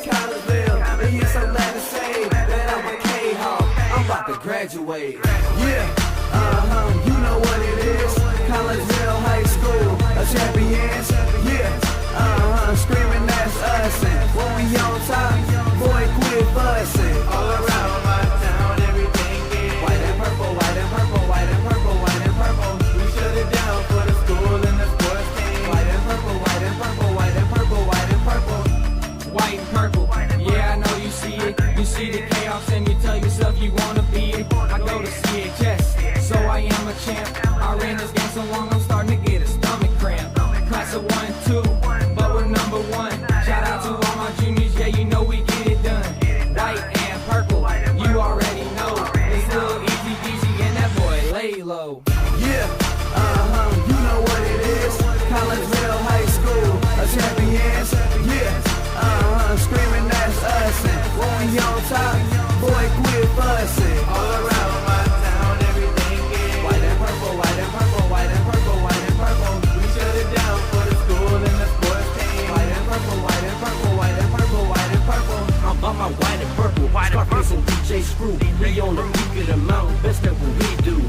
Collinsville. And yes, I'm glad to say that I'm a Kahok. I'm about to graduate. Yeah, you know what it is. Collinsville High School, a champions. Yeah, screaming that's us. And when we on top, boy, quit fussing. All around my town, everything is white and purple, white and purple, white and purple, white and purple. We shut it down for the school and the sports team. White and purple, white and purple, white and purple, white and purple. White and purple, yeah, I know you see it. You see the chaos and you tell yourself you wanna be it. I go to CHS, so I am a champ. I ran this game so long I'm starting to get a stomach cramp. Class of 1 and 2, but we're number 1. Shout out to all my juniors, yeah, you know we get it done. White and purple, you already know. It's little easy peasy and that boy lay low. Yeah, you know what it is. Collinsville High School, a champions. Yeah, screaming that's us. And when we on top, boy, quit fussing. All around my town, everything is white and purple, white and purple, white and purple, white and purple. We shut it down for the school and the sports team. White and purple, white and purple, white and purple, white and purple. I'm about my white and purple, Scarface and DJ Screw. We on the peak of the mountain, best at what we do.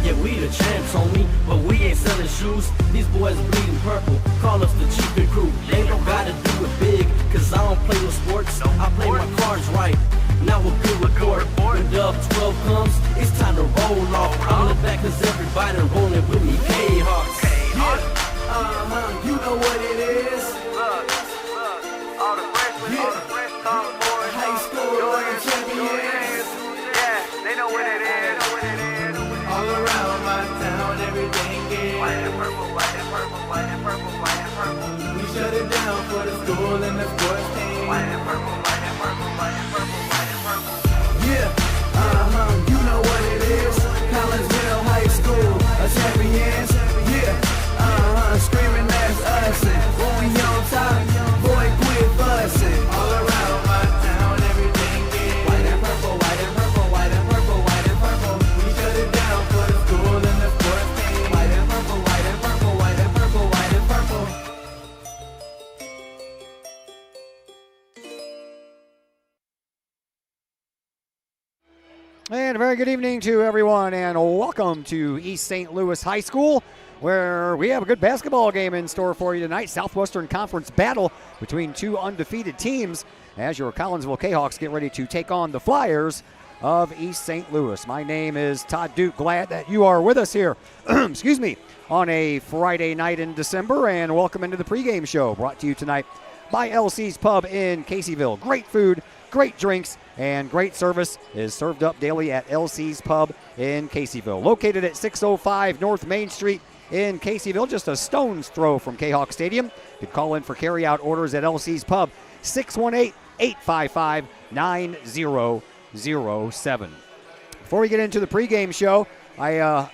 Yeah, we the champs, homie, but we ain't selling shoes. These boys bleeding purple, call us the cheapin' crew. They don't gotta do it big, cause I don't play no sports. I play my cards right, now a good report. When Dub 12 comes, it's time to roll off. I'm in the back cause everybody rolling with me, K-Hawks. Yeah, you know what it is. All the fresh boys, High school, champions. yeah, they know what it is. All around my town, everything is White and purple, white and purple, white and purple, white and purple. we shut it down for the school and the sports team. White and purple, white and purple, white and purple, white and purple. Yeah, you know what it is. Collinsville High School, a champions. Yeah, screaming that's us. And when we on top, boy, quit fussing. All around my town, everything is white and purple, white and purple, white and purple, white and purple. We shut it down for the school and the sports team. White and purple, white and purple, white and purple, white and purple. And a very good evening to everyone, and welcome to East St. Louis High School, where we have a good basketball game in store for you tonight. Southwestern Conference battle between two undefeated teams as your Collinsville Kahawks get ready to take on the Flyers of East St. Louis. My name is Todd Duke. Glad that you are with us here, excuse me, on a Friday night in December, and welcome into the pregame show brought to you tonight by LC's Pub in Caseyville. Great food, great drinks, and great service is served up daily at LC's Pub in Caseyville. Located at 605 North Main Street in Caseyville, just a stone's throw from Kahok Stadium. You can call in for carry-out orders at LC's Pub, 618-855-9007. Before we get into the pregame show, I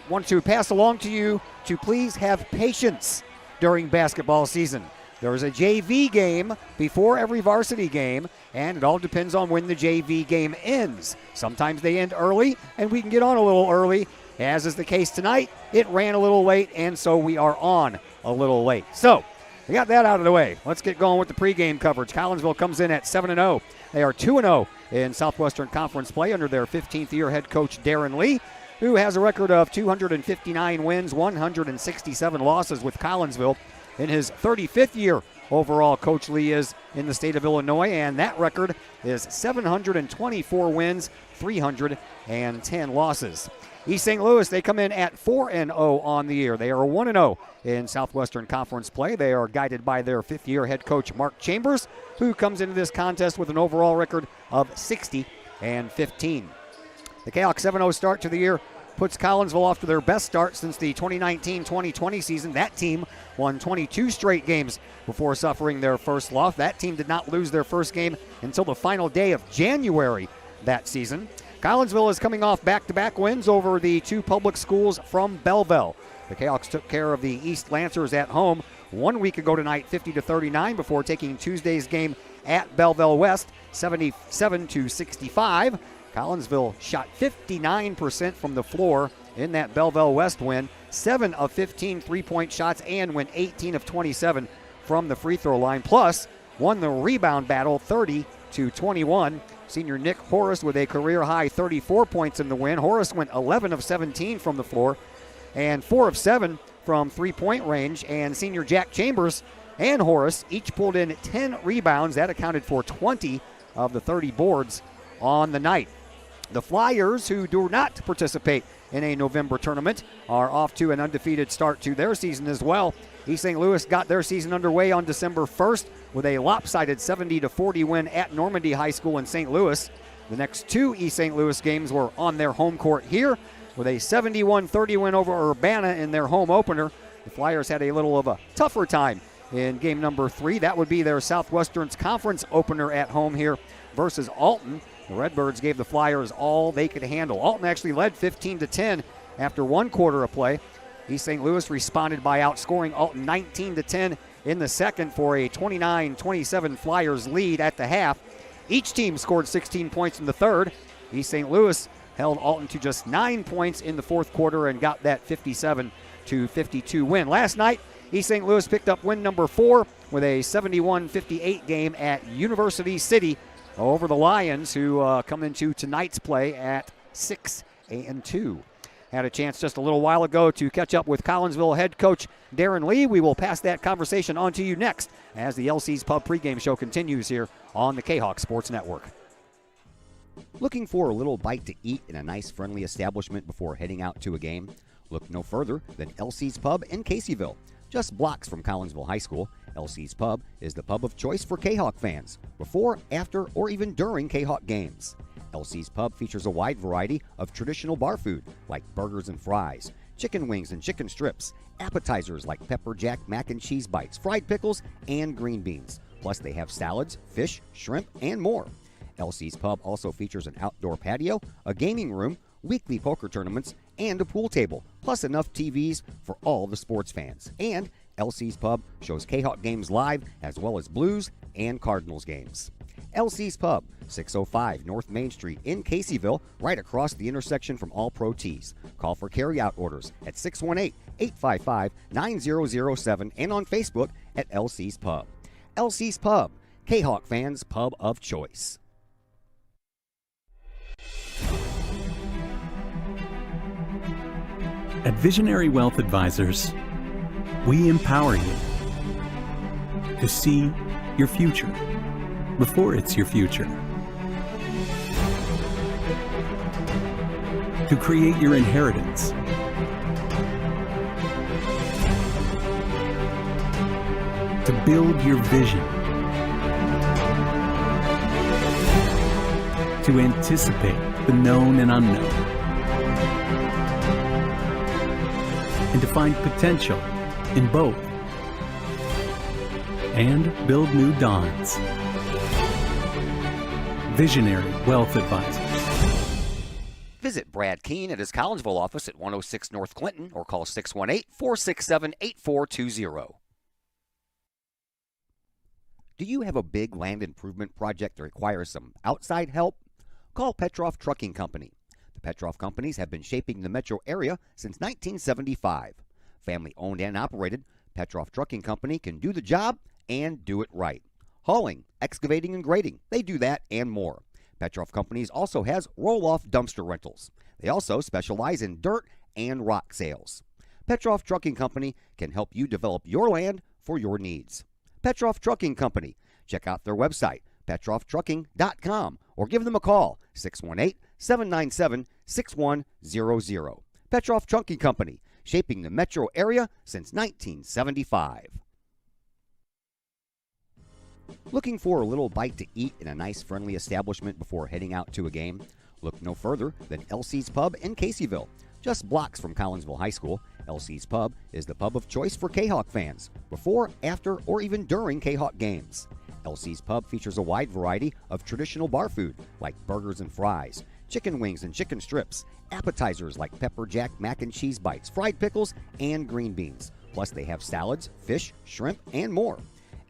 want to pass along to you to please have patience during basketball season. There is a JV game before every varsity game, and it all depends on when the JV game ends. Sometimes they end early, and we can get on a little early. As is the case tonight, it ran a little late, and so we are on a little late. So, we got that out of the way. Let's get going with the pregame coverage. Collinsville comes in at 7-0. They are 2-0 in Southwestern Conference play under their 15th-year head coach, Darren Lee, who has a record of 259 wins, 167 losses with Collinsville. In his 35th year overall, Coach Lee is in the state of Illinois, and that record is 724 wins, 310 losses. East St. Louis, they come in at 4-0 on the year. They are 1-0 in Southwestern Conference play. They are guided by their fifth-year head coach, Mark Chambers, who comes into this contest with an overall record of 60-15. The Kahok 7-0 start to the year puts Collinsville off to their best start since the 2019-2020 season. That team won 22 straight games before suffering their first loss. That team did not lose their first game until the final day of January that season. Collinsville is coming off back-to-back wins over the two public schools from Belleville. The Kahawks took care of the East Lancers at home 1 week ago tonight, 50-39, before taking Tuesday's game at Belleville West, 77-65. Collinsville shot 59% from the floor in that Belleville West win, 7 of 15 three-point shots, and went 18 of 27 from the free throw line. Plus, won the rebound battle 30-21. Senior Nick Horace with a career-high 34 points in the win. Horace went 11 of 17 from the floor and 4 of 7 from three-point range. And senior Jack Chambers and Horace each pulled in 10 rebounds. That accounted for 20 of the 30 boards on the night. The Flyers, who do not participate in a November tournament, are off to an undefeated start to their season as well. East St. Louis got their season underway on December 1st with a lopsided 70-40 win at Normandy High School in St. Louis. The next two East St. Louis games were on their home court here with a 71-30 win over Urbana in their home opener. The Flyers had a little of a tougher time in game number 3. That would be their Southwestern's conference opener at home here versus Alton. The Redbirds gave the Flyers all they could handle. Alton actually led 15-10 after one quarter of play. East St. Louis responded by outscoring Alton 19-10 in the second for a 29-27 Flyers lead at the half. Each team scored 16 points in the third. East St. Louis held Alton to just 9 points in the fourth quarter and got that 57-52 win. Last night, East St. Louis picked up win number 4 with a 71-58 game at University City over the Lions, who come into tonight's play at 6-2. Had a chance just a little while ago to catch up with Collinsville head coach Darren Lee. We will pass that conversation on to you next as the LC's Pub pregame show continues here on the Kahok Sports Network. Looking for a little bite to eat in a nice, friendly establishment before heading out to a game? Look no further than LC's Pub in Caseyville. Just blocks from Collinsville High School, LC's Pub is the pub of choice for Kahok fans, before, after, or even during Kahok games. LC's Pub features a wide variety of traditional bar food like burgers and fries, chicken wings and chicken strips, appetizers like pepper jack mac and cheese bites, fried pickles, and green beans. Plus they have salads, fish, shrimp, and more. LC's Pub also features an outdoor patio, a gaming room, weekly poker tournaments, and a pool table, plus enough TVs for all the sports fans. And LC's Pub shows Kahok games live as well as Blues and Cardinals games. LC's Pub, 605 North Main Street in Caseyville, right across the intersection from All Pro Tees. Call for carry-out orders at 618-855-9007 and on Facebook at LC's Pub. LC's Pub, Kahok fans' pub of choice. At Visionary Wealth Advisors, we empower you to see your future before it's your future, to create your inheritance, to build your vision, to anticipate the known and unknown, and to find potential in both, and build new dawns. Visionary Wealth Advisors. Visit Brad Keene at his Collinsville office at 106 North Clinton or call 618-467-8420. Do you have a big land improvement project that requires some outside help? Call Petroff Trucking Company. The Petroff Companies have been shaping the metro area since 1975. Family owned and operated, Petroff Trucking Company can do the job and do it right. Hauling, excavating, and grading, they do that and more. Petroff Companies also has roll-off dumpster rentals. They also specialize in dirt and rock sales. Petroff Trucking Company can help you develop your land for your needs. Petroff Trucking Company. Check out their website, petrofftrucking.com, or give them a call, 618-797-6100. Petroff Trucking Company, shaping the metro area since 1975. Looking for a little bite to eat in a nice, friendly establishment before heading out to a game? Look no further than LC's Pub in Caseyville. Just blocks from Collinsville High School, LC's Pub is the pub of choice for Kahok fans, before, after, or even during Kahok games. LC's Pub features a wide variety of traditional bar food like burgers and fries, chicken wings and chicken strips, appetizers like pepper jack mac and cheese bites, fried pickles, and green beans. Plus they have salads, fish, shrimp, and more.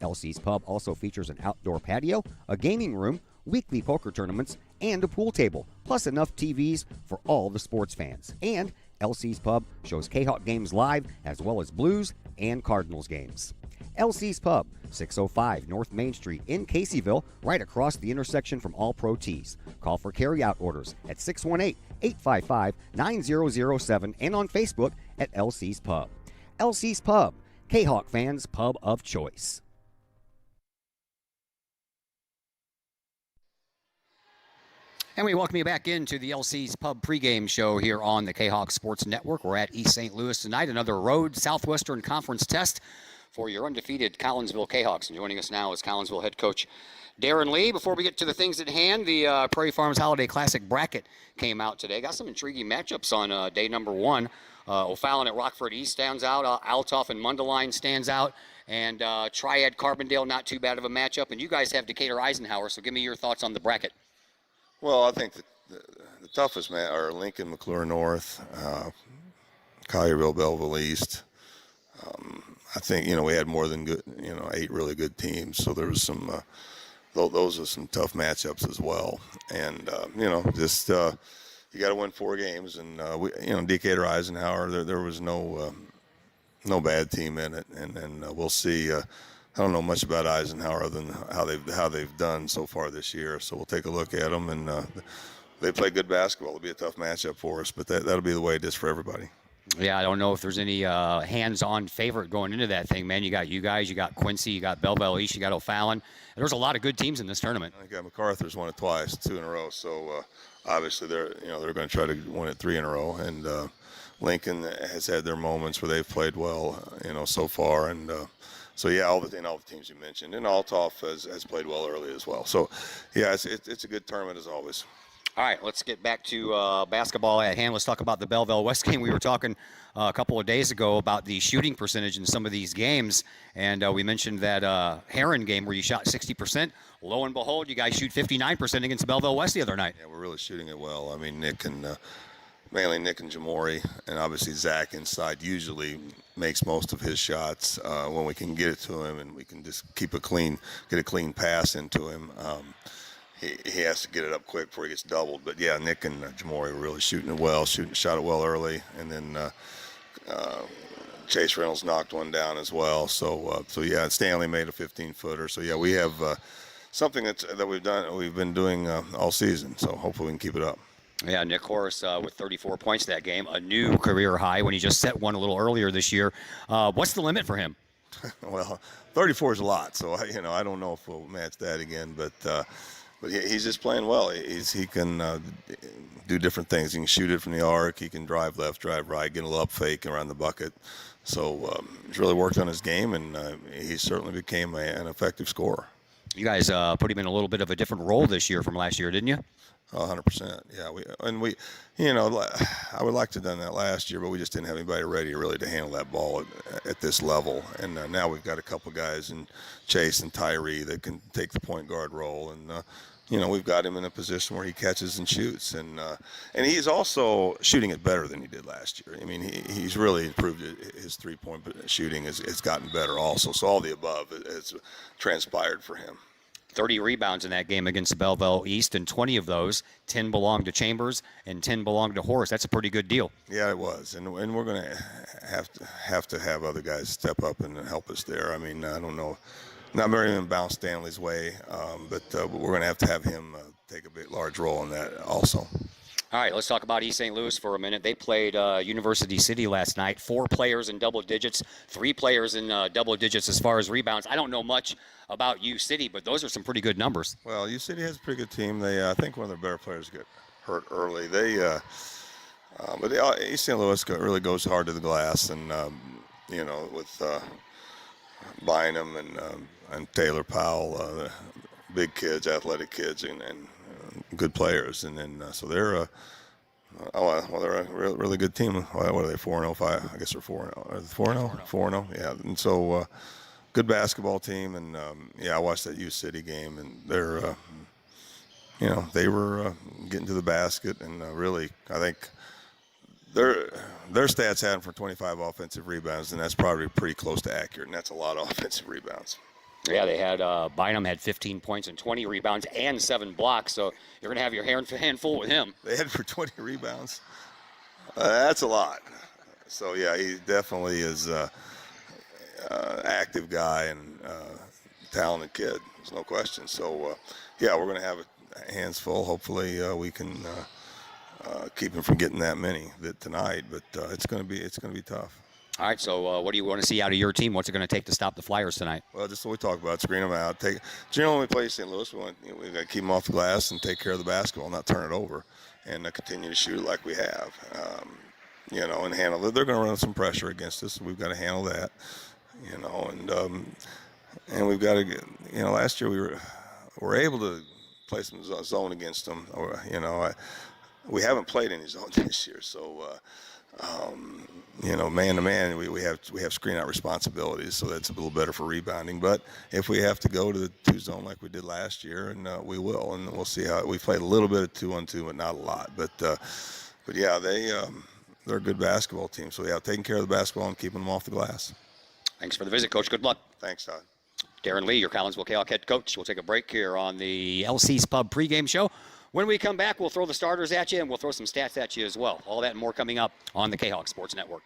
LC's Pub also features an outdoor patio, a gaming room, weekly poker tournaments, and a pool table, plus enough TVs for all the sports fans. And LC's Pub shows Kahok games live as well as Blues and Cardinals games. LC's Pub, 605 North Main Street in Caseyville, right across the intersection from All Pro Tees. Call for carryout orders at 618-855-9007 and on Facebook at LC's Pub. LC's Pub, Kahok fans' pub of choice. And we welcome you back into the LC's Pub pregame show here on the Kahok Sports Network. We're at East St. Louis tonight, another road Southwestern Conference test for your undefeated Collinsville Kahawks. And joining us now is Collinsville head coach Darren Lee. Before we get to the things at hand, the Prairie Farms Holiday Classic bracket came out today. Got some intriguing matchups on day number one. O'Fallon at Rockford East stands out. Altoff and Mundelein stands out. And Triad Carbondale, not too bad of a matchup. And you guys have Decatur Eisenhower, so give me your thoughts on the bracket. Well, I think the toughest are Lincoln, McClure North, Collierville, Belleville East. I think, we had more than good, 8 really good teams. So there was some, those are some tough matchups as well. And, just you got to win 4 games. And, Decatur Eisenhower, there was no bad team in it. And we'll see. I don't know much about Eisenhower other than how they've done so far this year. So we'll take a look at them, and they play good basketball. It'll be a tough matchup for us, but that'll be the way it is for everybody. Yeah, I don't know if there's any hands-on favorite going into that thing, man. You got you guys, you got Quincy, you got Belleville East, you got O'Fallon. There's a lot of good teams in this tournament. I think MacArthur's won it twice, 2 in a row. So obviously they're going to try to win it 3 in a row, and Lincoln has had their moments where they've played well, so far, and. So, yeah, all the teams you mentioned. And Altoff has played well early as well. So, yeah, it's a good tournament as always. All right, let's get back to basketball at hand. Let's talk about the Belleville West game. We were talking a couple of days ago about the shooting percentage in some of these games. And we mentioned that Heron game where you shot 60%. Lo and behold, you guys shoot 59% against Belleville West the other night. Yeah, we're really shooting it well. I mean, mainly Nick and Jamori, and obviously Zach inside usually makes most of his shots when we can get it to him and we can just get a clean pass into him. He has to get it up quick before he gets doubled. But, yeah, Nick and Jamori were really shooting it well, shot it well early. And then Chase Reynolds knocked one down as well. So yeah, Stanley made a 15-footer. So, yeah, we have something that we've been doing all season. So hopefully we can keep it up. Yeah, Nick Horace with 34 points that game, a new career high when he just set one a little earlier this year. What's the limit for him? Well, 34 is a lot, so I don't know if we'll match that again. But he's just playing well. He can do different things. He can shoot it from the arc. He can drive left, drive right, get a little up fake around the bucket. So he's really worked on his game, and he certainly became an effective scorer. You guys put him in a little bit of a different role this year from last year, didn't you? 100%. Yeah, I would like to have done that last year, but we just didn't have anybody ready really to handle that ball at this level. And now we've got a couple guys in Chase and Tyree that can take the point guard role, and we've got him in a position where he catches and shoots, and he's also shooting it better than he did last year. I mean, he's really improved his 3-point shooting has gotten better also. So all the above has transpired for him. 30 rebounds in that game against Belleville East, and 20 of those, 10 belonged to Chambers and 10 belonged to Horace. That's a pretty good deal. Yeah, it was, and we're going to have other guys step up and help us there. I mean, I don't know, not very even bounce Stanley's way, but we're going to have him take a large role in that also. All right, let's talk about East St. Louis for a minute. They played University City last night. 4 players in double digits, 3 players in double digits as far as rebounds. I don't know much about U City, but those are some pretty good numbers. Well, U City has a pretty good team. They, I think one of their better players get hurt early. But East St. Louis really goes hard to the glass, and with Bynum and Taylor Powell, big kids, athletic kids, and good players, and then so they're they're a really good team. What are they, 4-0, 5? I guess they're 4-0. 4-0, 4-0. Yeah, and so good basketball team, and I watched that U City game, and they're they were getting to the basket, and really I think their stats had them for 25 offensive rebounds, and that's probably pretty close to accurate, and that's a lot of offensive rebounds. Yeah, they had Bynum had 15 points and 20 rebounds and 7 blocks, so you're going to have your hand full with him. They had for 20 rebounds. That's a lot. So, yeah, he definitely is active guy and talented kid. There's no question. So, yeah, we're going to have hands full. Hopefully, we can keep him from getting that many tonight. But it's going to be tough. All right, so what do you want to see out of your team? What's it going to take to stop the Flyers tonight? Well, just what we talk about, screen them out. Generally, when we play St. Louis, we got to keep them off the glass and take care of the basketball, not turn it over, and continue to shoot it like we have. And handle it. They're going to run some pressure against us. So we've got to handle that, and we've got to get. Last year we were able to play some zone against them. We haven't played any zone this year, so. Man to man, we have screen out responsibilities, so that's a little better for rebounding. But if we have to go to the 2-zone like we did last year, and we will, and we'll see how we played a little bit of 2-on-2, but not a lot. But yeah, they're a good basketball team. So yeah, taking care of the basketball and keeping them off the glass. Thanks for the visit, Coach. Good luck. Thanks, Todd. Darren Lee, your Collinsville Kahok head coach. We'll take a break here on the LC's Pub pregame show. When we come back, we'll throw the starters at you, and we'll throw some stats at you as well. All that and more coming up on the Kahok Sports Network.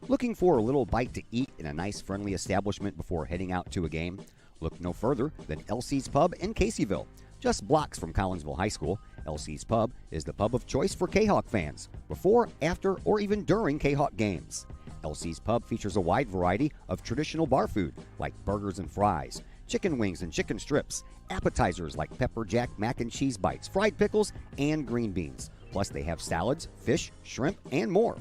Looking for a little bite to eat in a nice, friendly establishment before heading out to a game? Look no further than LC's Pub in Caseyville. Just blocks from Collinsville High School, LC's Pub is the pub of choice for Kahok fans, before, after, or even during Kahok games. LC's Pub features a wide variety of traditional bar food, like burgers and fries, chicken wings and chicken strips, appetizers like pepper jack mac and cheese bites, fried pickles, and green beans. Plus they have salads, fish, shrimp, and more.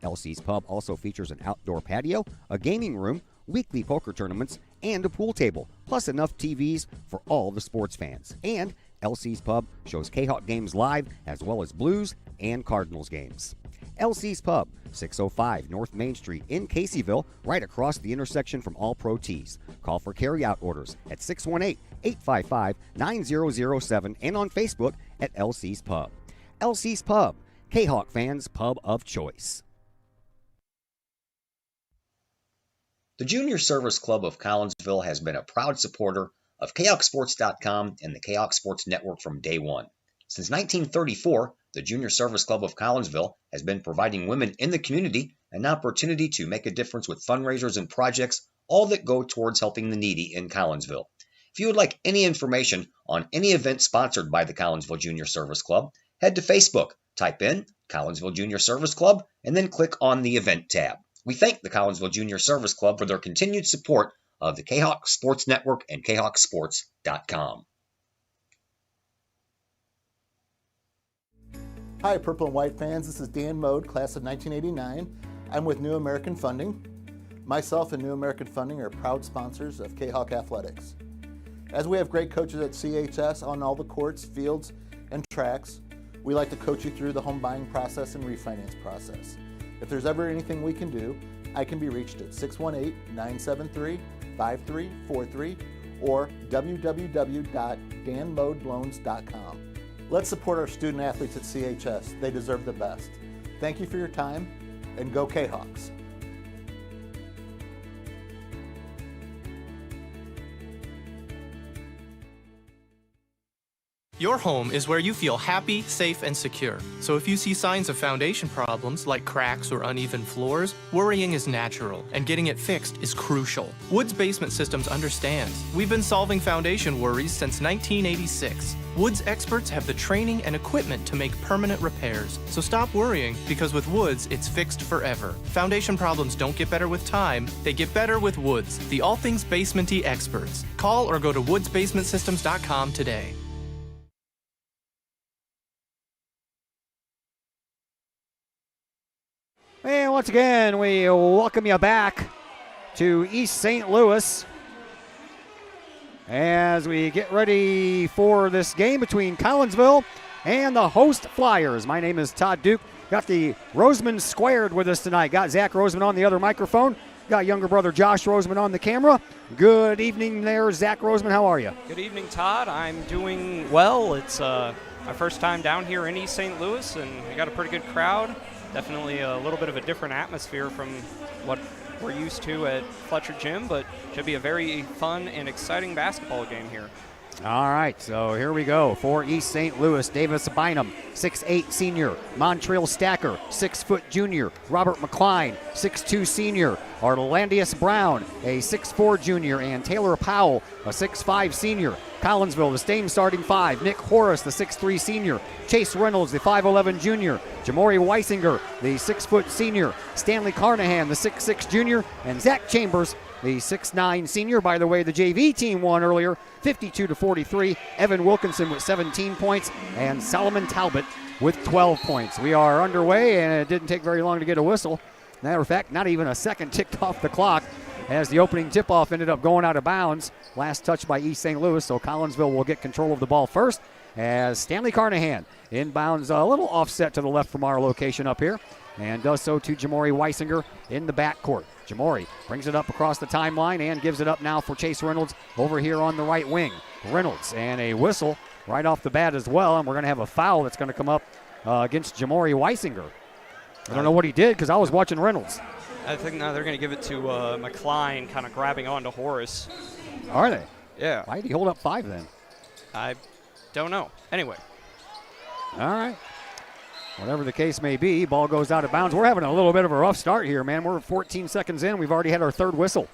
LC's Pub also features an outdoor patio, a gaming room, weekly poker tournaments, and a pool table, plus enough TVs for all the sports fans. And LC's Pub shows Kahok games live, as well as Blues and Cardinals games. LC's Pub, 605 North Main Street in Caseyville, right across the intersection from All Pro Tees. Call for carry-out orders at 618-855-9007 and on Facebook at LC's Pub. LC's Pub, Kahok fans' pub of choice. The Junior Service Club of Collinsville has been a proud supporter of KahokSports.com and the Kahok Sports Network from day one. Since 1934, the Junior Service Club of Collinsville has been providing women in the community an opportunity to make a difference with fundraisers and projects, all that go towards helping the needy in Collinsville. If you would like any information on any event sponsored by the Collinsville Junior Service Club, head to Facebook, type in Collinsville Junior Service Club, and then click on the Event tab. We thank the Collinsville Junior Service Club for their continued support of the Kahok Sports Network and KahokSports.com. Hi, Purple and White fans. This is Dan Mode, class of 1989. I'm with New American Funding. Myself and New American Funding are proud sponsors of Kahok Athletics. As we have great coaches at CHS on all the courts, fields, and tracks, we like to coach you through the home buying process and refinance process. If there's ever anything we can do, I can be reached at 618-973-5343 or www.danmodeloans.com. Let's support our student athletes at CHS. They deserve the best. Thank you for your time, and go Kahawks. Your home is where you feel happy, safe, and secure. So if you see signs of foundation problems like cracks or uneven floors, worrying is natural, and getting it fixed is crucial. Woods Basement Systems understands. We've been solving foundation worries since 1986. Woods experts have the training and equipment to make permanent repairs. So stop worrying, because with Woods, it's fixed forever. Foundation problems don't get better with time, they get better with Woods, the all things basement-y experts. Call or go to woodsbasementsystems.com today. And once again, we welcome you back to East St. Louis as we get ready for this game between Collinsville and the host Flyers. My name is Todd Duke. Got the Roseman squared with us tonight. Got Zach Roseman on the other microphone. Got younger brother Josh Roseman on the camera. Good evening there, Zach Roseman. How are you? Good evening, Todd. I'm doing well. It's my first time down here in East St. Louis, and we got a pretty good crowd. Definitely a little bit of a different atmosphere from what we're used to at Fletcher Gym, but should be a very fun and exciting basketball game here. All right, so here we go. For East St. Louis, Davis Bynum, 6'8 senior. Montreal Stacker, 6 foot junior. Robert McCline, 6'2 senior. Orlandius Brown, a 6'4 junior. And Taylor Powell, a 6'5 senior. Collinsville, the same starting five. Nick Horace, the 6'3 senior. Chase Reynolds, the 5'11 junior. Jamori Weisinger, the 6 foot senior. Stanley Carnahan, the 6'6 junior. And Zach Chambers, the 6'9 senior. By the way, the JV team won earlier, 52-43. Evan Wilkinson with 17 points and Solomon Talbot with 12 points. We are underway, and it didn't take very long to get a whistle. Matter of fact, not even a second ticked off the clock as the opening tip-off ended up going out of bounds. Last touch by East St. Louis, so Collinsville will get control of the ball first as Stanley Carnahan inbounds a little offset to the left from our location up here, and does so to Jamori Weisinger in the backcourt. Jamori brings it up across the timeline and gives it up now for Chase Reynolds over here on the right wing. Reynolds, and a whistle right off the bat as well, and we're going to have a foul that's going to come up against Jamori Weisinger. I don't know what he did because I was watching Reynolds. I think now they're going to give it to McCline, kind of grabbing onto Horace. Are they? Yeah. Why did he hold up 5 then? I don't know. Anyway. All right. Whatever the case may be, ball goes out of bounds. We're having a little bit of a rough start here, man. We're 14 seconds in. We've already had our third whistle.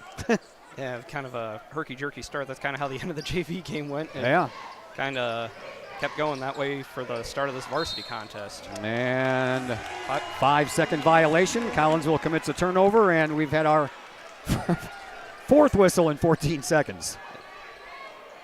Yeah, kind of a herky-jerky start. That's kind of how the end of the JV game went. Yeah. Kind of kept going that way for the start of this varsity contest. And 5-second violation. Collinsville commits a turnover, and we've had our fourth whistle in 14 seconds.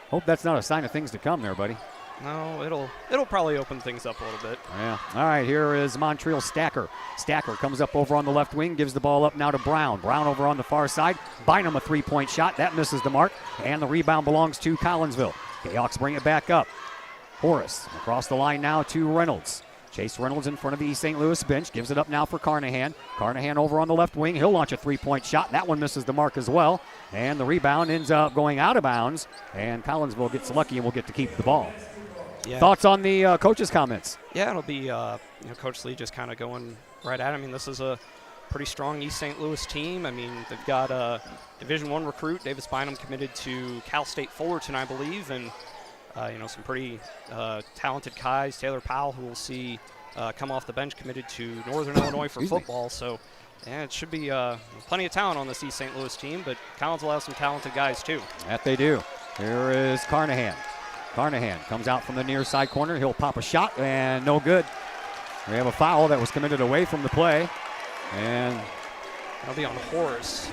Hope that's not a sign of things to come there, buddy. No, it'll probably open things up a little bit. Yeah. All right, here is Montreal Stacker. Stacker comes up over on the left wing, gives the ball up now to Brown. Brown over on the far side. Bynum a three-point shot. That misses the mark, and the rebound belongs to Collinsville. Jayhawks bring it back up. Horace across the line now to Reynolds. Chase Reynolds in front of the East St. Louis bench. Gives it up now for Carnahan. Carnahan over on the left wing. He'll launch a three-point shot. That one misses the mark as well. And the rebound ends up going out of bounds. And Collinsville gets lucky and will get to keep the ball. Yeah. Thoughts on the coach's comments? Yeah, it'll be Coach Lee just kind of going right at it. I mean, this is a pretty strong East St. Louis team. I mean, they've got a Division I recruit, Davis Bynum, committed to Cal State Fullerton, I believe, and some pretty talented guys. Taylor Powell, who we'll see come off the bench, committed to Northern Illinois for football. So, yeah, it should be plenty of talent on this East St. Louis team, but Collins will have some talented guys too. That they do. Here is Carnahan. Carnahan comes out from the near side corner. He'll pop a shot, and no good. We have a foul that was committed away from the play, and that'll be on Horace.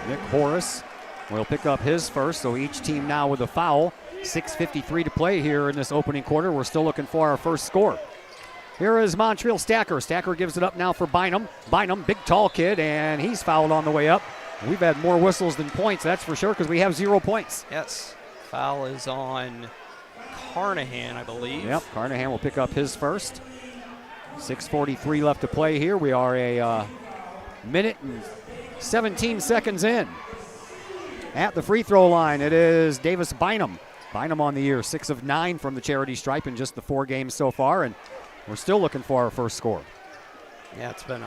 Nick Horace will pick up his first, so each team now with a foul. 6:53 to play here in this opening quarter. We're still looking for our first score. Here is Montreal Stacker. Stacker gives it up now for Bynum. Bynum, big tall kid, and he's fouled on the way up. We've had more whistles than points, that's for sure, because we have 0 points. Yes. Foul is on Carnahan, I believe. Yep, Carnahan will pick up his first. 6:43 left to play here. We are a minute and 17 seconds in. At the free throw line, it is Davis Bynum. Bynum on the year, 6 of 9 from the charity stripe in just the 4 games so far, and we're still looking for our first score. Yeah, it's been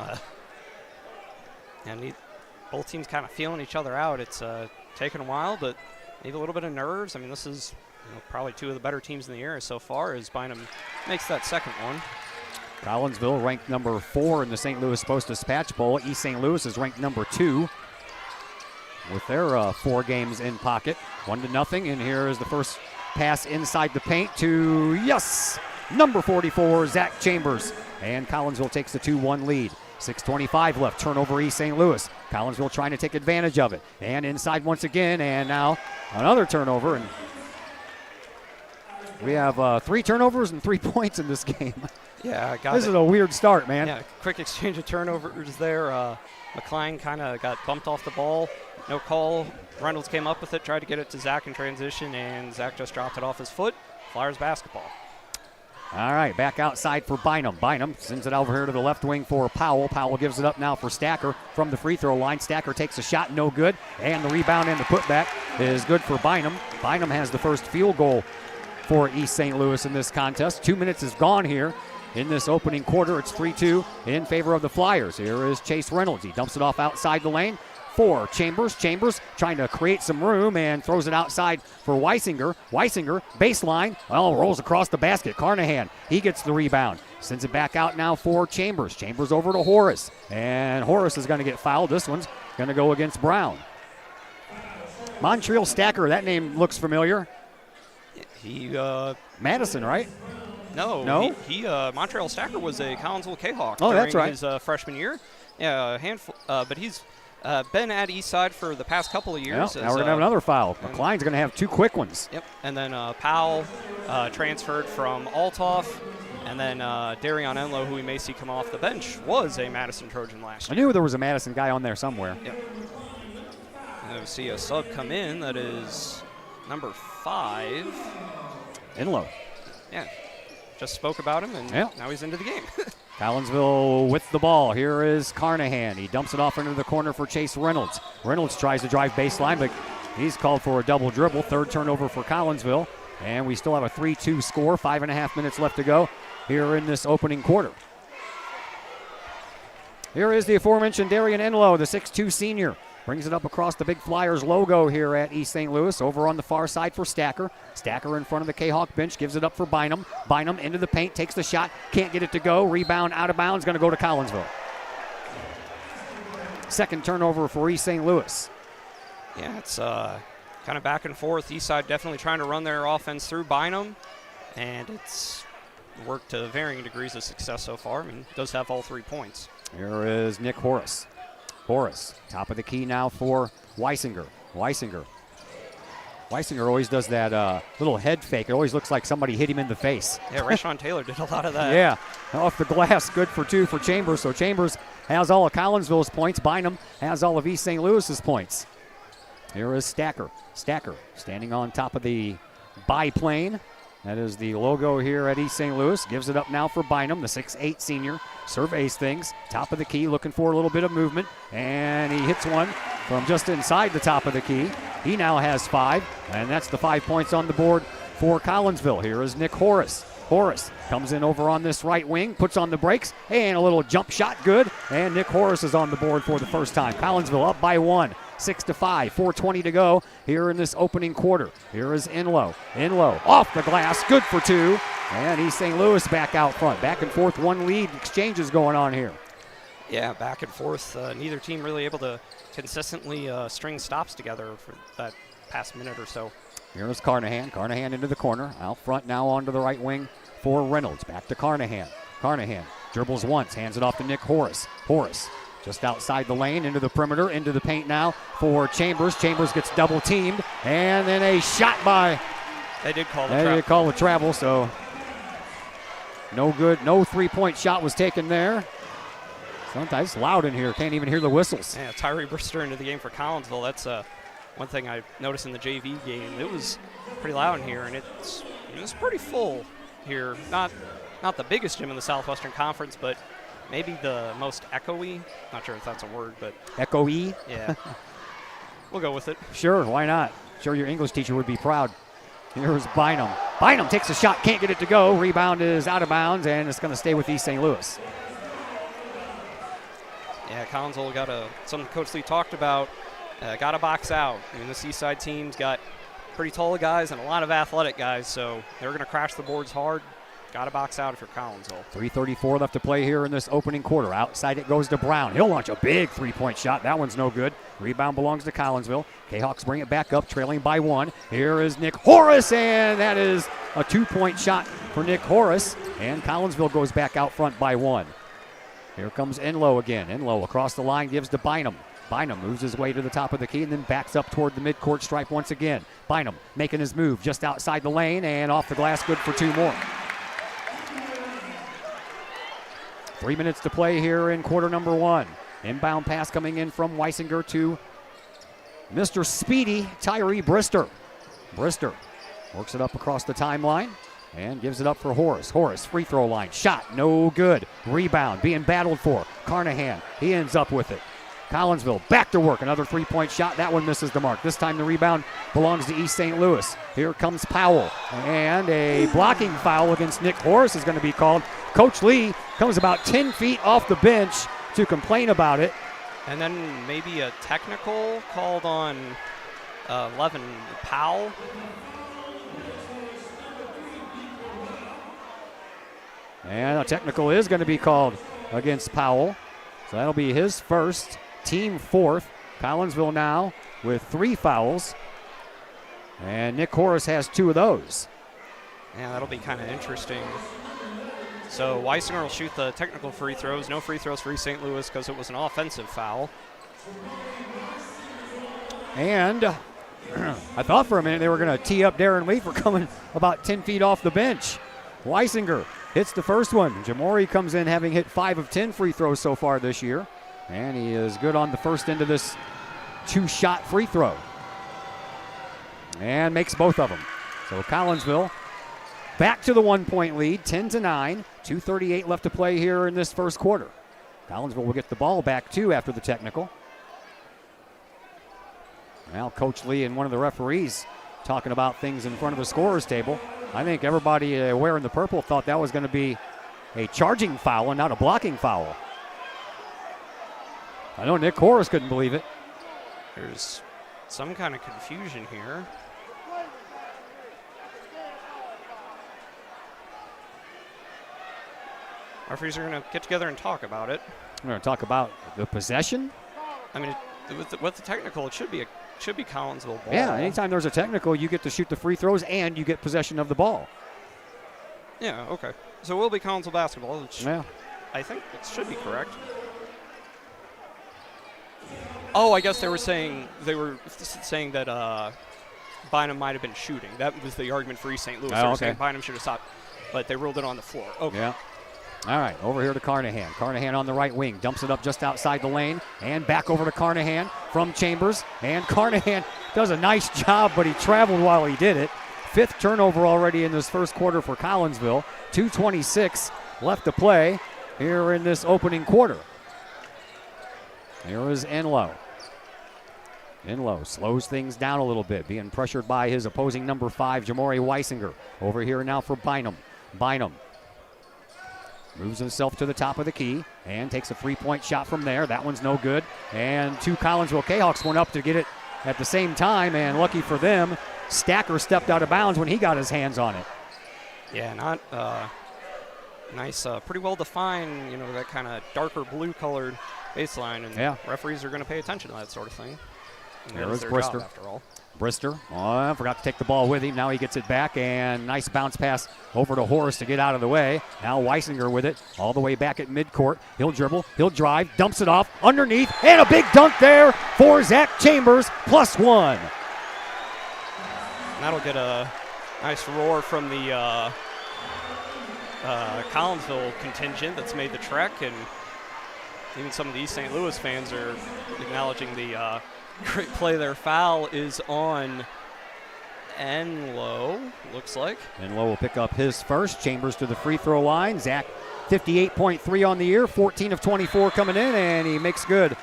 both teams kind of feeling each other out. It's taken a while, but maybe a little bit of nerves. I mean, this is probably 2 of the better teams in the area so far as Bynum makes that second one. Collinsville ranked number 4 in the St. Louis Post-Dispatch Poll. East St. Louis is ranked number 2 with their 4 games in pocket. 1-0, and here is the first pass inside the paint to, yes, number 44, Zach Chambers. And Collinsville takes the 2-1 lead. 6:25 left, turnover East St. Louis. Collinsville trying to take advantage of it. And inside once again, and now another turnover. And we have 3 turnovers and 3 points in this game. Yeah, this is a weird start, man. Yeah, quick exchange of turnovers there. McCline kind of got bumped off the ball. No call. Reynolds came up with it, tried to get it to Zach in transition, and Zach just dropped it off his foot. Flyers basketball. All right, back outside for Bynum. Bynum sends it over here to the left wing for Powell. Powell gives it up now for Stacker from the free throw line. Stacker takes a shot, no good. And the rebound and the putback is good for Bynum. Bynum has the first field goal for East St. Louis in this contest. 2 minutes is gone here in this opening quarter. It's 3-2 in favor of the Flyers. Here is Chase Reynolds. He dumps it off outside the lane 4. Chambers trying to create some room and throws it outside for Weisinger. Weisinger, baseline, rolls across the basket. Carnahan, he gets the rebound. Sends it back out now for Chambers. Chambers over to Horace. And Horace is going to get fouled. This one's going to go against Brown. Montreal Stacker, that name looks familiar. Madison, right? No. He Montreal Stacker was a Collinsville Kahawk during that's right. his freshman year. Yeah, a handful. But he's been at Eastside for the past couple of years. Now we're going to have another foul. McLean's going to have 2 quick ones. Yep. And then Powell transferred from Althoff. And then Darion Enlow, who we may see come off the bench, was a Madison Trojan last year. I knew there was a Madison guy on there somewhere. Yep. And we see a sub come in. That is number 5. Enlow. Yeah. Just spoke about him, and now he's into the game. Collinsville with the ball. Here is Carnahan. He dumps it off into the corner for Chase Reynolds. Reynolds tries to drive baseline, but he's called for a double dribble. 3rd turnover for Collinsville. And we still have a 3-2 score. 5.5 minutes left to go here in this opening quarter. Here is the aforementioned Darian Enlow, the 6'2 senior. Brings it up across the Big Flyers logo here at East St. Louis. Over on the far side for Stacker. Stacker in front of the Kahawk bench, gives it up for Bynum. Bynum into the paint, takes the shot, can't get it to go. Rebound out of bounds, going to go to Collinsville. 2nd turnover for East St. Louis. Yeah, it's kind of back and forth. Eastside definitely trying to run their offense through Bynum, and it's worked to varying degrees of success so far. I mean, does have all 3 points. Here is Nick Horace. Horace, top of the key now for Weisinger. Weisinger always does that little head fake. It always looks like somebody hit him in the face. Yeah, Rashawn Taylor did a lot of that. Yeah, off the glass, good for 2 for Chambers. So Chambers has all of Collinsville's points. Bynum has all of East St. Louis's points. Here is Stacker. Stacker standing on top of the biplane. That is the logo here at East St. Louis. Gives it up now for Bynum, the 6'8 senior. Surveys things. Top of the key, looking for a little bit of movement. And he hits one from just inside the top of the key. He now has 5, and that's the 5 points on the board for Collinsville. Here is Nick Horace. Horace comes in over on this right wing, puts on the brakes, and a little jump shot, good. And Nick Horace is on the board for the first time. Collinsville up by 1. 6-5, 4:20 to go here in this opening quarter. Here is Enlow. Enlow off the glass, good for 2. And East St. Louis back out front. Back and forth, 1 lead exchanges going on here. Yeah, back and forth. Neither team really able to consistently string stops together for that past minute or so. Here is Carnahan. Carnahan into the corner. Out front now onto the right wing for Reynolds. Back to Carnahan. Carnahan dribbles once, hands it off to Nick Horace. Horace just outside the lane, into the perimeter, into the paint now for Chambers. Chambers gets double teamed, and then a shot by. They did call the travel, so no good. No 3-point shot was taken there. Sometimes it's loud in here. Can't even hear the whistles. Yeah, Tyree Brister into the game for Collinsville. That's one thing I noticed in the JV game. It was pretty loud in here, and it's pretty full here. Not the biggest gym in the Southwestern Conference, but maybe the most echoey. Not sure if that's a word, but echoey. Yeah, we'll go with it. Sure, why not? Sure, your English teacher would be proud. Here's Bynum. Bynum takes a shot, can't get it to go. Rebound is out of bounds, and it's going to stay with East St. Louis. Yeah, Collinsville got something Coach Lee talked about. Got to box out. I mean, this Eastside team's got pretty tall guys and a lot of athletic guys, so they're going to crash the boards hard. Got to box out if you're Collinsville. 3:34 left to play here in this opening quarter. Outside it goes to Brown. He'll launch a big 3-point shot. That one's no good. Rebound belongs to Collinsville. Kahawks bring it back up, trailing by 1. Here is Nick Horace, and that is a 2-point shot for Nick Horace. And Collinsville goes back out front by 1. Here comes Enlow again. Enlow across the line, gives to Bynum. Bynum moves his way to the top of the key and then backs up toward the midcourt stripe once again. Bynum making his move just outside the lane and off the glass, good for 2 more. 3 minutes to play here in quarter number 1. Inbound pass coming in from Weisinger to Mr. Speedy Tyree Brister. Brister works it up across the timeline and gives it up for Horace. Horace, free throw line. Shot, no good. Rebound being battled for. Carnahan, he ends up with it. Collinsville back to work. Another 3-point shot. That one misses the mark. This time the rebound belongs to East St. Louis. Here comes Powell. And a blocking foul against Nick Horace is going to be called. Coach Lee comes about 10 feet off the bench to complain about it. And then maybe a technical called on Levin Powell. And a technical is going to be called against Powell. So that'll be his first, team fourth. Collinsville now with 3 fouls. And Nick Horace has 2 of those. Yeah, that'll be kind of interesting. So Weisinger will shoot the technical free throws. No free throws for East St. Louis because it was an offensive foul. And I thought for a minute they were going to tee up Darren Lee for coming about 10 feet off the bench. Weisinger hits the first one. Jamori comes in having hit 5 of 10 free throws so far this year. And he is good on the first end of this 2-shot free throw. And makes both of them. So Collinsville back to the 1-point lead, 10-9. 2:38 left to play here in this first quarter. Collinsville will get the ball back too after the technical. Now Coach Lee and one of the referees talking about things in front of the scorer's table. I think everybody wearing the purple thought that was going to be a charging foul and not a blocking foul. I know Nick Horace couldn't believe it. There's some kind of confusion here. Referees are going to get together and talk about it. We're going to talk about the possession. I mean, with the technical, it should be Collinsville ball. Yeah, anytime there's a technical, you get to shoot the free throws and you get possession of the ball. Yeah, okay. So it will be Collinsville basketball, which yeah. I think it should be correct. Oh, I guess they were saying that Bynum might have been shooting. That was the argument for East St. Louis. They were saying Bynum should have stopped, but they ruled it on the floor. Okay. Yeah. All right, over here to Carnahan. Carnahan on the right wing, dumps it up just outside the lane, and back over to Carnahan from Chambers. And Carnahan does a nice job, but he traveled while he did it. 5th turnover already in this first quarter for Collinsville. 2:26 left to play here in this opening quarter. Here is Enlow. Enlow slows things down a little bit, being pressured by his opposing number 5, Jamori Weisinger. Over here now for Bynum. Bynum moves himself to the top of the key and takes a 3-point shot from there. That one's no good. And 2 Collinsville Kahawks went up to get it at the same time, and lucky for them, Stacker stepped out of bounds when he got his hands on it. Yeah, not nice, pretty well defined, that kind of darker blue colored baseline, and referees are going to pay attention to that sort of thing. There is Brister. After all. Brister, forgot to take the ball with him. Now he gets it back, and nice bounce pass over to Horace to get out of the way. Now Weisinger with it, all the way back at midcourt. He'll dribble, he'll drive, dumps it off underneath, and a big dunk there for Zach Chambers, +1. That'll get a nice roar from the Collinsville contingent that's made the trek, and even some of the East St. Louis fans are acknowledging the great play there. Foul is on Enlow, looks like. Enlow will pick up his first. Chambers to the free throw line. Zach, 58.3 on the year, 14 of 24 coming in, and he makes good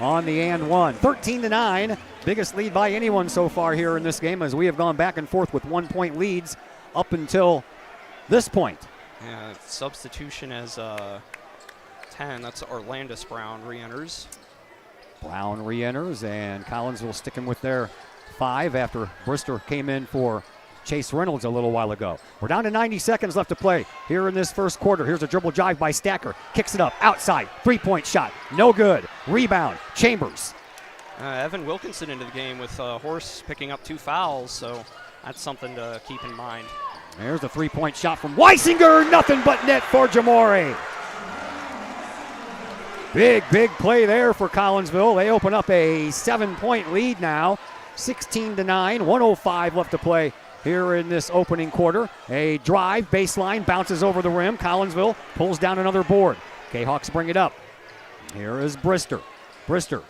on the and one. 13-9, biggest lead by anyone so far here in this game, as we have gone back and forth with 1-point leads up until this point. Yeah, substitution as 10. That's Orlandis Brown re-enters. Brown re-enters, and Collinsville sticking with their 5 after Brister came in for Chase Reynolds a little while ago. We're down to 90 seconds left to play here in this first quarter. Here's a dribble drive by Stacker. Kicks it up outside. 3-point shot. No good. Rebound. Chambers. Evan Wilkinson into the game with Horse picking up 2 fouls, so that's something to keep in mind. There's a 3-point shot from Weisinger. Nothing but net for Jamori. Big play there for Collinsville. They open up a 7-point lead now. 16-9, 1:05 left to play here in this opening quarter. A drive, baseline, bounces over the rim. Collinsville pulls down another board. Kahawks bring it up. Here is Brister. Brister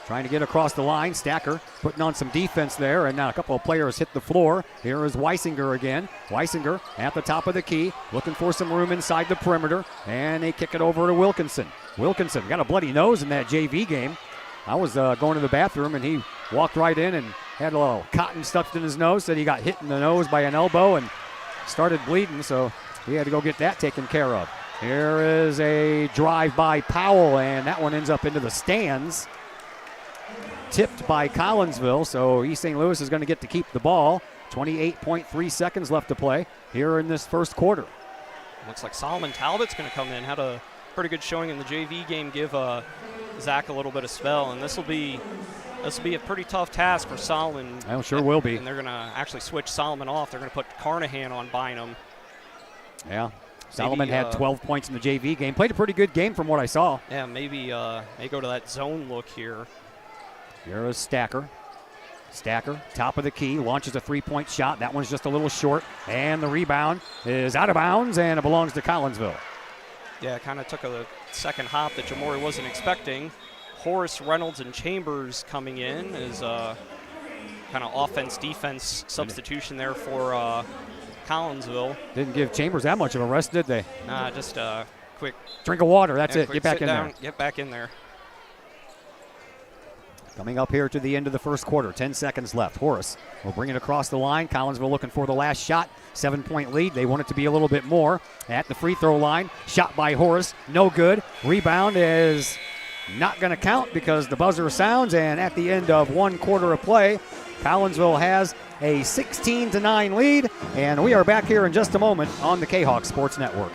trying to get across the line. Stacker putting on some defense there, and now a couple of players hit the floor. Here is Weisinger again. Weisinger at the top of the key, looking for some room inside the perimeter, and they kick it over to Wilkinson. Wilkinson got a bloody nose in that JV game. I was going to the bathroom, and he walked right in and had a little cotton stuffed in his nose, said he got hit in the nose by an elbow and started bleeding, so he had to go get that taken care of. Here is a drive by Powell, and that one ends up into the stands. Tipped by Collinsville, so East St. Louis is going to get to keep the ball. 28.3 seconds left to play here in this first quarter. Looks like Solomon Talbot's going to come in. Had a pretty good showing in the JV game, give Zach a little bit of spell, and this will be a pretty tough task for Solomon. Well, sure will be. And they're going to actually switch Solomon off. They're going to put Carnahan on Bynum. Yeah. Solomon had 12 points in the JV game. Played a pretty good game from what I saw. Yeah, maybe may go to that zone look here. Here is Stacker. Stacker, top of the key, launches a three-point shot. That one's just a little short, and the rebound is out of bounds, and it belongs to Collinsville. Yeah, kind of took a second hop that Jamori wasn't expecting. Horace, Reynolds, and Chambers coming in as kind of offense-defense substitution there for Collinsville. Didn't give Chambers that much of a rest, did they? Nah, just a quick drink of water. That's it. Get back in down, there. Get back in there. Coming up here to the end of the first quarter, 10 seconds left. Horace will bring it across the line. Collinsville looking for the last shot. 7-point lead. They want it to be a little bit more. At the free throw line, shot by Horace, no good. Rebound is not going to count because the buzzer sounds, and at the end of 1 quarter of play, Collinsville has a 16-9 lead, and we are back here in just a moment on the Kahok Sports Network.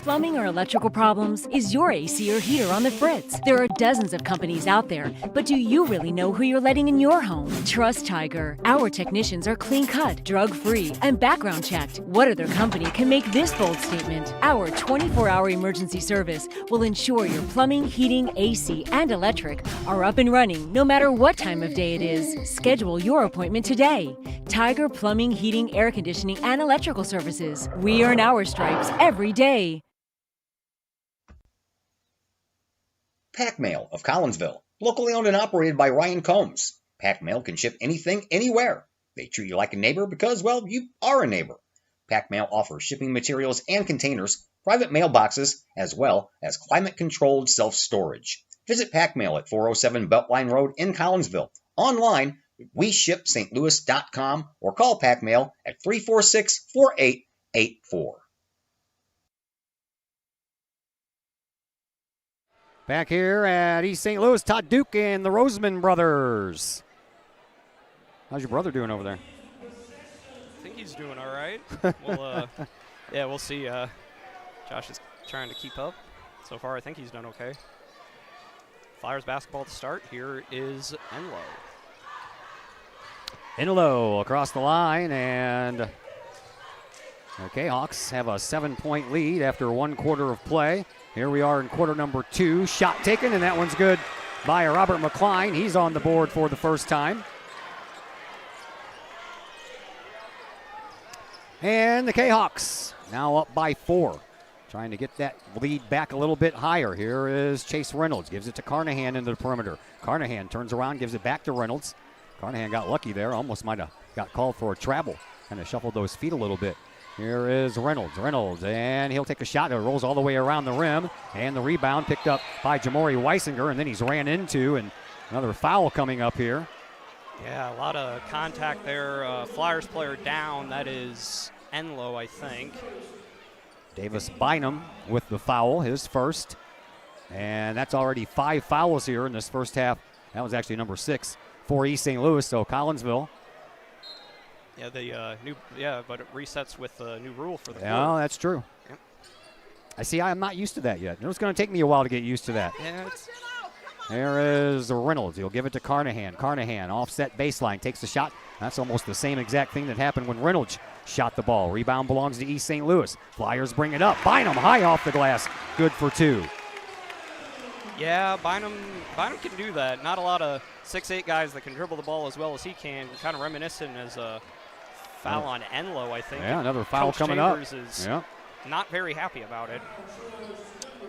Plumbing or electrical problems? Is your AC or heater on the fritz? There are dozens of companies out there, but do you really know who you're letting in your home? Trust Tiger. Our technicians are clean-cut, drug-free, and background checked. What other company can make this bold statement? Our 24-hour emergency service will ensure your plumbing, heating, AC, and electric are up and running no matter what time of day it is. Schedule your appointment today. Tiger Plumbing, Heating, Air Conditioning, and Electrical Services. We earn our stripes every day. Pack Mail of Collinsville, locally owned and operated by Ryan Combs. Pack Mail can ship anything, anywhere. They treat you like a neighbor because, well, you are a neighbor. Pack Mail offers shipping materials and containers, private mailboxes, as well as climate-controlled self-storage. Visit Pack Mail at 407 Beltline Road in Collinsville. Online, WeShipStLouis.com or call Pack Mail at 346-4884. Back here at East St. Louis, Todd Duke and the Roseman brothers. How's your brother doing over there? I think he's doing all right. Yeah, we'll see. Josh is trying to keep up. So far, I think he's done okay. Flyers basketball to start. Here is Enlow. Enlow across the line, and the Kahawks have a 7-point lead after 1 quarter of play. Here we are in quarter number 2. Shot taken, and that one's good by Robert McCline. He's on the board for the first time. And the Kahawks now up by 4. Trying to get that lead back a little bit higher. Here is Chase Reynolds. Gives it to Carnahan into the perimeter. Carnahan turns around, gives it back to Reynolds. Carnahan got lucky there. Almost might have got called for a travel. Kind of shuffled those feet a little bit. Here is Reynolds, and he'll take a shot. It rolls all the way around the rim, and the rebound picked up by Jamori Weisinger, and then he's ran into, and another foul coming up here. Yeah, a lot of contact there. Flyers player down. That is Enlow, I think. Davis Bynum with the foul, his first. And that's already 5 fouls here in this first half. That was actually number 6 for East St. Louis, so Collinsville. Yeah, but it resets with the new rule for the Yeah, court. that's true. Yep. I see. I'm not used to that yet. It's going to take me a while to get used to that. Yeah, There is Reynolds. He'll give it to Carnahan. Carnahan, offset baseline, takes the shot. That's almost the same exact thing that happened when Reynolds shot the ball. Rebound belongs to East St. Louis. Flyers bring it up. Bynum high off the glass. Good for 2. Yeah, Bynum can do that. Not a lot of 6'8" guys that can dribble the ball as well as he can. Kind of reminiscent as a foul on Enlow, I think. Yeah, another foul Coach coming Chambers up. Is yeah. not very happy about it.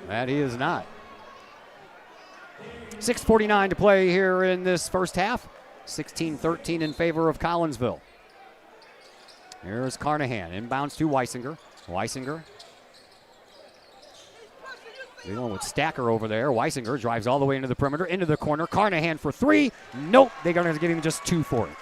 That he is not. 6:49 to play here in this first half. 16-13 in favor of Collinsville. Here's Carnahan. Inbounds to Weisinger. Weisinger dealing with Stacker over there. Weisinger drives all the way into the perimeter, into the corner. Carnahan for 3. Nope, they're going to give him just 2 for it.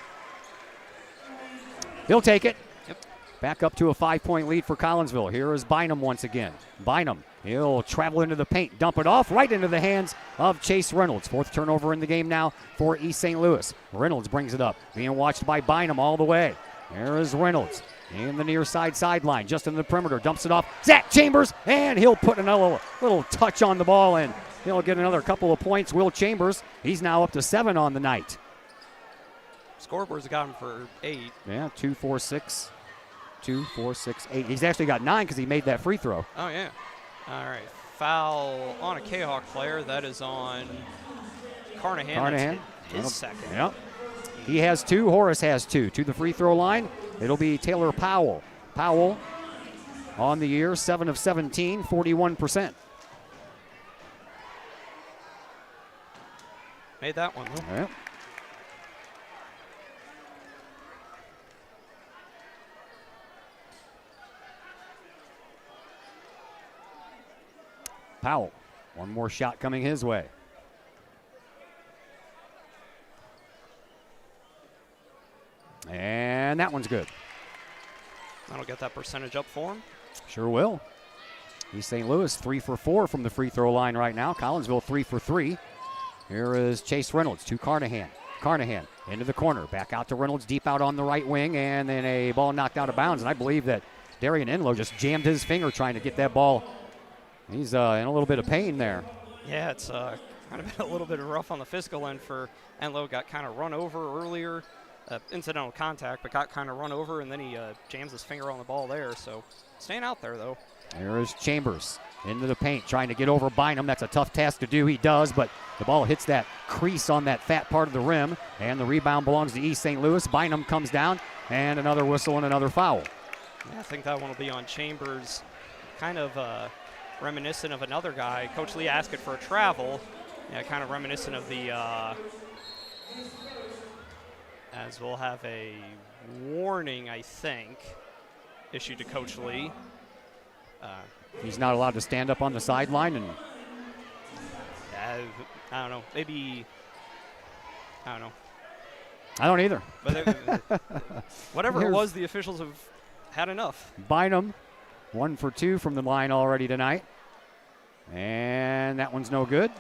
He'll take it. Yep. Back up to a 5-point lead for Collinsville. Here is Bynum once again. Bynum, he'll travel into the paint, dump it off right into the hands of Chase Reynolds. 4th turnover in the game now for East St. Louis. Reynolds brings it up, being watched by Bynum all the way. There is Reynolds in the near side sideline, just in the perimeter, dumps it off. Zach Chambers, and he'll put another little touch on the ball, and he'll get another couple of points. Will Chambers, he's now up to 7 on the night. Scoreboard's got him for 8. Yeah, 2, 4, 6. 2, 4, 6, 8. He's actually got 9 because he made that free throw. Oh, yeah. All right. Foul on a Kahok player. That is on Carnahan. That's his second. Yep. He has 2. Horace has 2. To the free throw line, it'll be Taylor Powell. Powell on the year, 7 of 17, 41%. Made that one, though. Yep. Powell, one more shot coming his way. And that one's good. That'll get that percentage up for him. Sure will. East St. Louis 3 for 4 from the free throw line right now. Collinsville 3 for 3. Here is Chase Reynolds to Carnahan. Carnahan into the corner. Back out to Reynolds, deep out on the right wing, and then a ball knocked out of bounds. And I believe that Darian Enlow just jammed his finger trying to get that ball. He's in a little bit of pain there. Yeah, it's kind of been a little bit rough on the physical end for Enlow. Got kind of run over earlier. Incidental contact, but got kind of run over, and then he jams his finger on the ball there. So staying out there, though. There is Chambers into the paint, trying to get over Bynum. That's a tough task to do. He does, but the ball hits that crease on that fat part of the rim, and the rebound belongs to East St. Louis. Bynum comes down, and another whistle and another foul. Yeah, I think that one will be on Chambers. Kind of reminiscent of another guy. Coach Lee asked it for a travel. Yeah, kind of reminiscent of the, as we'll have a warning, I think, issued to Coach Lee. He's not allowed to stand up on the sideline, and I don't know. Maybe, I don't know. I don't either. But whatever it was, the officials have had enough. Bynum, 1 for 2 from the line already tonight. And that one's no good.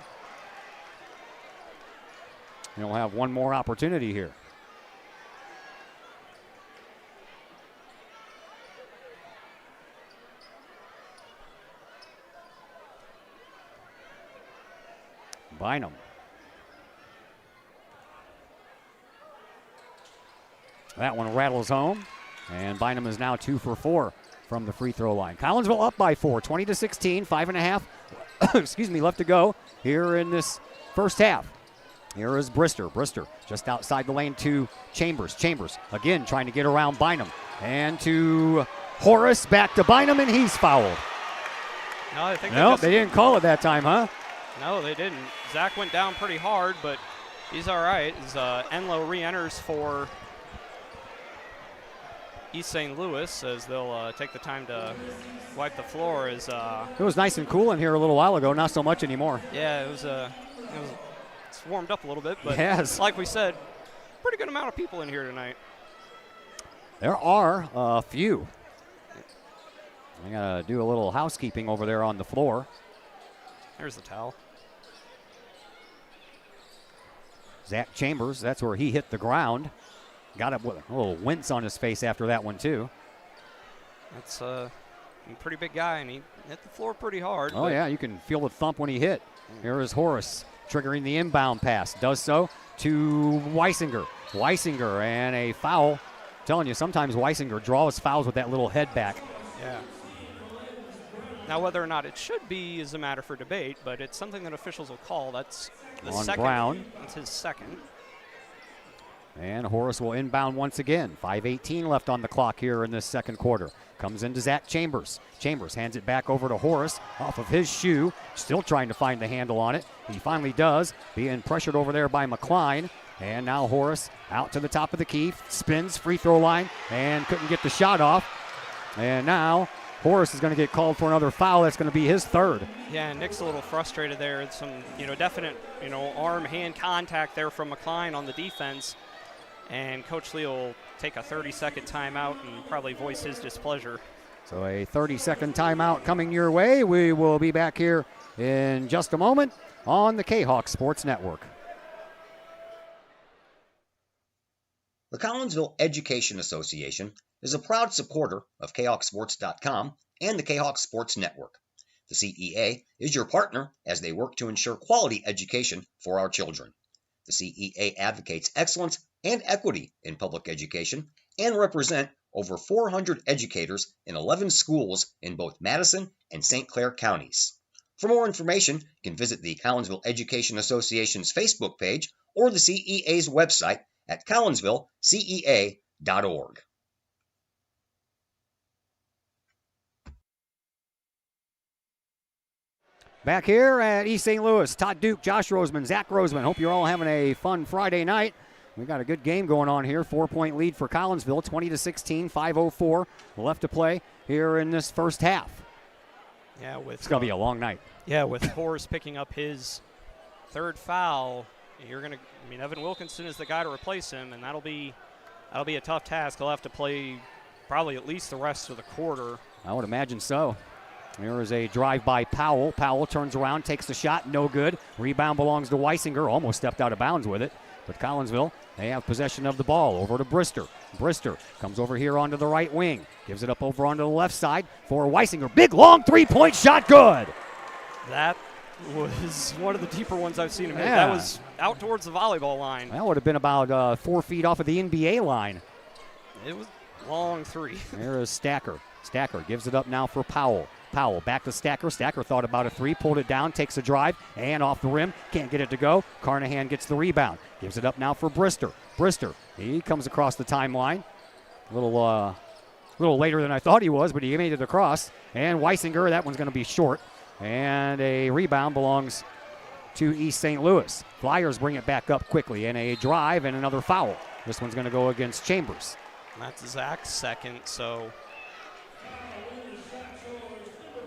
He'll have one more opportunity here. Bynum. That one rattles home, and Bynum is now 2 for 4 from the free throw line. Collinsville up by 4, 20-16, 5.5 left to go here in this first half. Here is Brister. Brister just outside the lane to Chambers. Chambers again trying to get around Bynum. And to Horace, back to Bynum, and he's fouled. No, I think they didn't call it that time, huh? No, they didn't. Zach went down pretty hard, but he's all right. As Enlow re-enters for East St. Louis, as they'll take the time to wipe the floor. It was nice and cool in here a little while ago, not so much anymore. Yeah, it's warmed up a little bit, but yes, like we said, pretty good amount of people in here tonight. There are a few. I gotta do a little housekeeping over there on the floor. There's the towel. Zach Chambers, that's where he hit the ground. Got up with a little wince on his face after that one, too. That's a pretty big guy, and he hit the floor pretty hard. Oh, yeah, you can feel the thump when he hit. Here is Horace triggering the inbound pass. Does so to Weisinger. Weisinger, and a foul. I'm telling you, sometimes Weisinger draws fouls with that little head back. Yeah. Now, whether or not it should be is a matter for debate, but it's something that officials will call. That's the on second. Brown. That's his second. And Horace will inbound once again. 5:18 left on the clock here in this second quarter. Comes into Zach Chambers. Chambers hands it back over to Horace off of his shoe. Still trying to find the handle on it. He finally does, being pressured over there by McCline. And now Horace out to the top of the key. Spins, free throw line, and couldn't get the shot off. And now Horace is going to get called for another foul. That's going to be his third. Yeah, Nick's a little frustrated there. It's some, definite, arm-hand contact there from McCline on the defense. and Coach Lee will take a 30-second timeout and probably voice his displeasure. So a 30-second timeout coming your way. We will be back here in just a moment on the Kahok Sports Network. The Collinsville Education Association is a proud supporter of KahawkSports.com and the Kahok Sports Network. The CEA is your partner as they work to ensure quality education for our children. The CEA advocates excellence and equity in public education and represent over 400 educators in 11 schools in both Madison and St. Clair counties. For more information, you can visit the Collinsville Education Association's Facebook page or the CEA's website at collinsvillecea.org. Back here at East St. Louis, Todd Duke, Josh Roseman, Zach Roseman. Hope you're all having a fun Friday night. We got a good game going on here. 4-point lead for Collinsville, 20-16, 5:04 left to play here in this first half. Yeah, it's gonna be a long night. Yeah, with Horse picking up his third foul, Evan Wilkinson is the guy to replace him, and that'll be a tough task. He'll have to play probably at least the rest of the quarter. I would imagine so. There is a drive by Powell. Powell turns around, takes the shot, no good. Rebound belongs to Weisinger, almost stepped out of bounds with it. But Collinsville, they have possession of the ball. Over to Brister. Brister comes over here onto the right wing. Gives it up over onto the left side for Weisinger. Big, long three-point shot, good. That was one of the deeper ones I've seen him hit. Yeah. That was out towards the volleyball line. That would have been about 4 feet off of the NBA line. It was long three. There is Stacker. Stacker gives it up now for Powell. Powell back to Stacker. Stacker thought about a three, pulled it down, takes a drive, and off the rim. Can't get it to go. Carnahan gets the rebound. Gives it up now for Brister. Brister, he comes across the timeline. A little later than I thought he was, but he made it across. And Weisinger, that one's going to be short. And a rebound belongs to East St. Louis. Flyers bring it back up quickly, and a drive and another foul. This one's going to go against Chambers. And that's Zach's second, so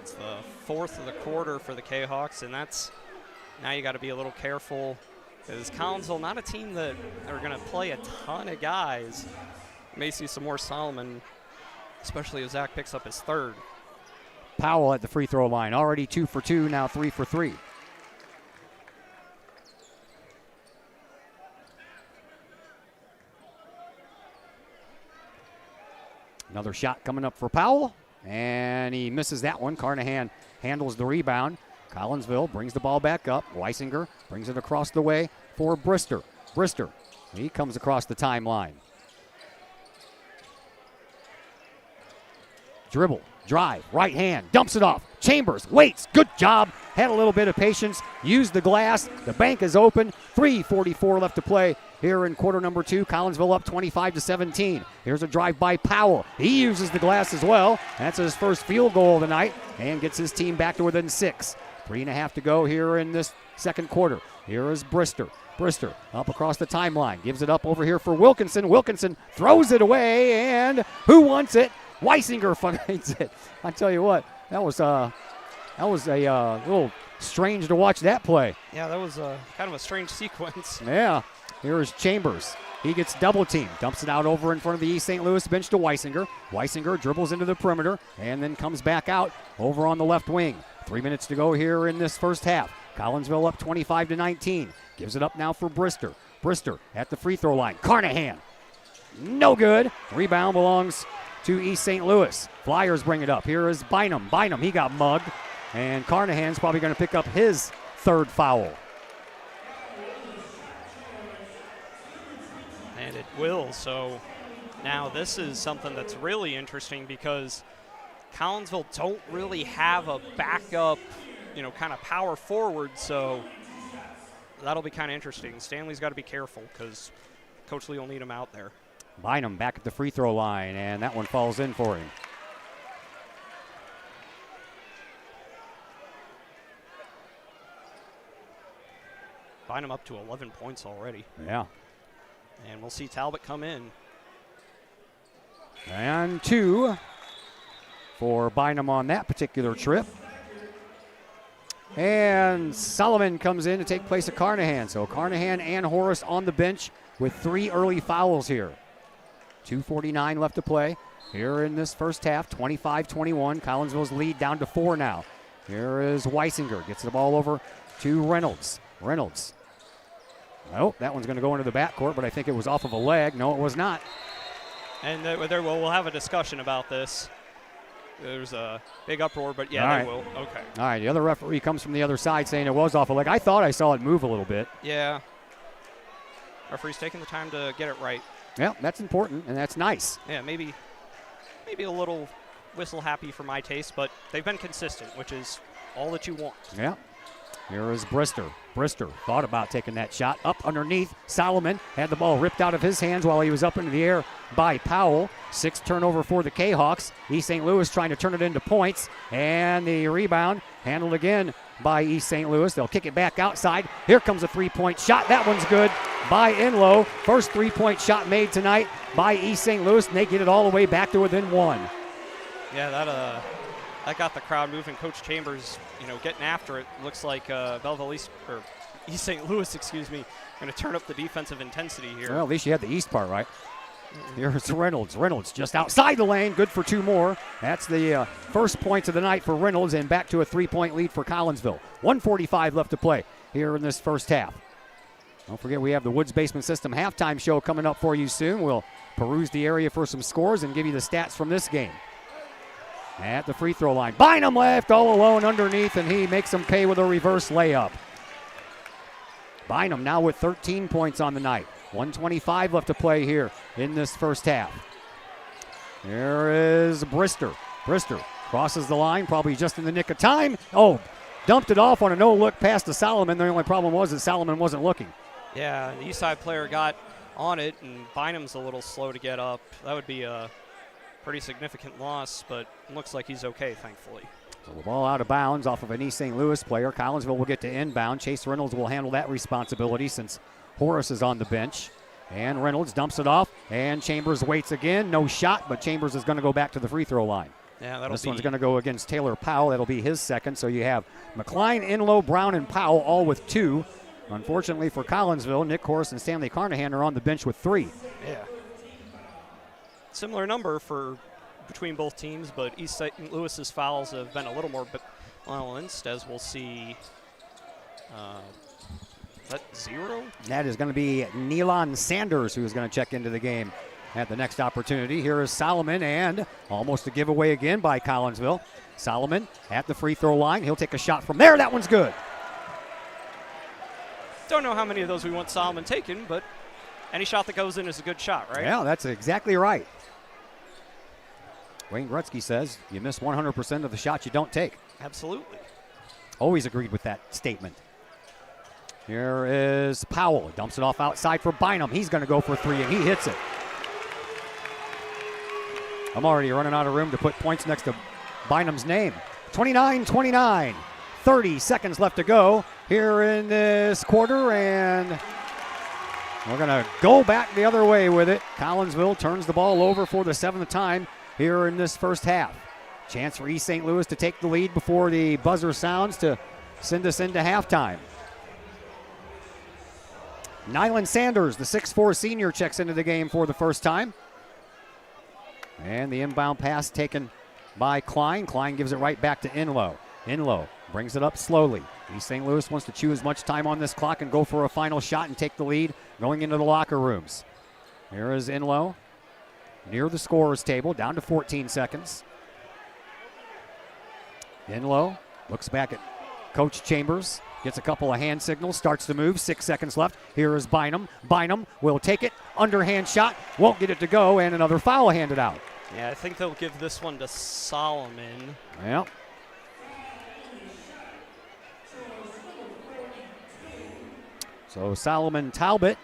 it's the fourth of the quarter for the Kahawks, and that's now you got to be a little careful because Collinsville, not a team that are going to play a ton of guys. You may see some more Solomon, especially if Zach picks up his third. Powell at the free throw line, already 2 for 2, now 3 for 3. Another shot coming up for Powell, and he misses that one. Carnahan handles the rebound. Collinsville brings the ball back up. Weisinger brings it across the way for Brister. Brister, he comes across the timeline. Dribble, drive, right hand, dumps it off. Chambers waits, good job. Had a little bit of patience, used the glass. The bank is open. 3:44 left to play here in quarter number 2. Collinsville up 25-17. Here's a drive by Powell. He uses the glass as well. That's his first field goal of the night and gets his team back to within 6. 3.5 to go here in this second quarter. Here is Brister. Brister up across the timeline. Gives it up over here for Wilkinson. Wilkinson throws it away, and who wants it? Weisinger finds it. I tell you what, that was a little strange to watch that play. Yeah, that was kind of a strange sequence. Yeah. Here is Chambers. He gets double teamed. Dumps it out over in front of the East St. Louis bench to Weisinger. Weisinger dribbles into the perimeter and then comes back out over on the left wing. 3 minutes to go here in this first half. Collinsville up 25-19. Gives it up now for Brister. Brister at the free throw line. Carnahan. No good. Rebound belongs to East St. Louis. Flyers bring it up. Here is Bynum. Bynum, he got mugged. And Carnahan's probably going to pick up his third foul. And it will. So now this is something that's really interesting because Collinsville don't really have a backup, kind of power forward. So that'll be kind of interesting. Stanley's got to be careful because Coach Lee will need him out there. Bynum back at the free throw line, and that one falls in for him. Bynum up to 11 points already. Yeah. And we'll see Talbot come in. And 2 for Bynum on that particular trip. And Solomon comes in to take place of Carnahan. So Carnahan and Horace on the bench with 3 early fouls here. 2:49 left to play here in this first half. 25-21. Collinsville's lead down to 4 now. Here is Weisinger. Gets the ball over to Reynolds. Reynolds. Oh, that one's going to go into the backcourt, but I think it was off of a leg. No, it was not. And we'll have a discussion about this. There's a big uproar, but yeah, All they right. will. Okay. All right, the other referee comes from the other side saying it was off a leg. I thought I saw it move a little bit. Yeah. Referee's taking the time to get it right. Yeah, that's important, and that's nice. Yeah, maybe a little whistle happy for my taste, but they've been consistent, which is all that you want. Yeah. Here is Brister. Brister thought about taking that shot up underneath. Solomon had the ball ripped out of his hands while he was up into the air by Powell. 6th turnover for the Kahawks. East St. Louis trying to turn it into points. And the rebound handled again by East St. Louis. They'll kick it back outside. Here comes a 3-point shot. That one's good by Enlow. First 3-point shot made tonight by East St. Louis, and they get it all the way back to within 1. Yeah, that got the crowd moving. Coach Chambers, getting after it. Looks like Belleville East, or East St. Louis, going to turn up the defensive intensity here. Well, at least you had the East part right. Here's Reynolds. Reynolds just outside the lane. Good for 2 more. That's the first points of the night for Reynolds, and back to a 3-point lead for Collinsville. 1:45 left to play here in this first half. Don't forget we have the Woods Basement System halftime show coming up for you soon. We'll peruse the area for some scores and give you the stats from this game. At the free throw line, Bynum left all alone underneath, and he makes them pay with a reverse layup. Bynum now with 13 points on the night. 1:25 left to play here in this first half. Here is Brister. Brister crosses the line, probably just in the nick of time. Oh, dumped it off on a no-look pass to Solomon. The only problem was that Solomon wasn't looking. Yeah, the east side player got on it, and Bynum's a little slow to get up. That would be a pretty significant loss, but it looks like he's okay, thankfully. So the ball out of bounds off of an East St. Louis player. Collinsville will get to inbound. Chase Reynolds will handle that responsibility since Horace is on the bench. And Reynolds dumps it off, and Chambers waits again. No shot, but Chambers is going to go back to the free throw line. Yeah, this one's going to go against Taylor Powell. That'll be his second. So you have McCline, Enlow, Brown, and Powell all with 2. Unfortunately for Collinsville, Nick Horace and Stanley Carnahan are on the bench with 3. Yeah. Similar number between both teams, but East St. Louis's fouls have been a little more balanced, as we'll see. Is that 0? That is going to be Nealon Sanders, who is going to check into the game at the next opportunity. Here is Solomon, and almost a giveaway again by Collinsville. Solomon at the free throw line. He'll take a shot from there. That one's good. Don't know how many of those we want Solomon taking, but any shot that goes in is a good shot, right? Yeah, that's exactly right. Wayne Gretzky says you miss 100% of the shots you don't take. Absolutely. Always agreed with that statement. Here is Powell. Dumps it off outside for Bynum. He's going to go for 3, and he hits it. I'm already running out of room to put points next to Bynum's name. 29-29. 30 seconds left to go here in this quarter, and we're going to go back the other way with it. Collinsville turns the ball over for the 7th time here in this first half. Chance for East St. Louis to take the lead before the buzzer sounds to send us into halftime. Nyland Sanders, the 6'4 senior, checks into the game for the first time. And the inbound pass taken by Klein. Klein gives it right back to Enlow. Enlow brings it up slowly. East St. Louis wants to chew as much time on this clock and go for a final shot and take the lead going into the locker rooms. Here is Enlow near the scorer's table, down to 14 seconds. Enlow looks back at Coach Chambers, gets a couple of hand signals, starts to move, 6 seconds left. Here is Bynum. Bynum will take it, underhand shot, won't get it to go, and another foul handed out. Yeah, I think they'll give this one to Solomon. Yep. So Solomon Talbot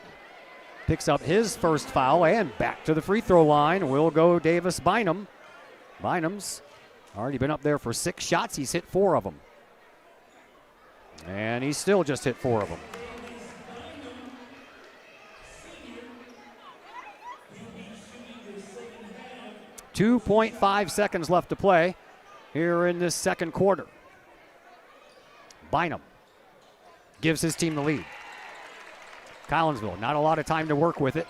picks up his first foul, and back to the free throw line will go Davis Bynum. Bynum's already been up there for 6 shots. He's hit 4 of them. And he's still just hit 4 of them. .5 seconds left to play here in this second quarter. Bynum gives his team the lead. Collinsville, not a lot of time to work with it.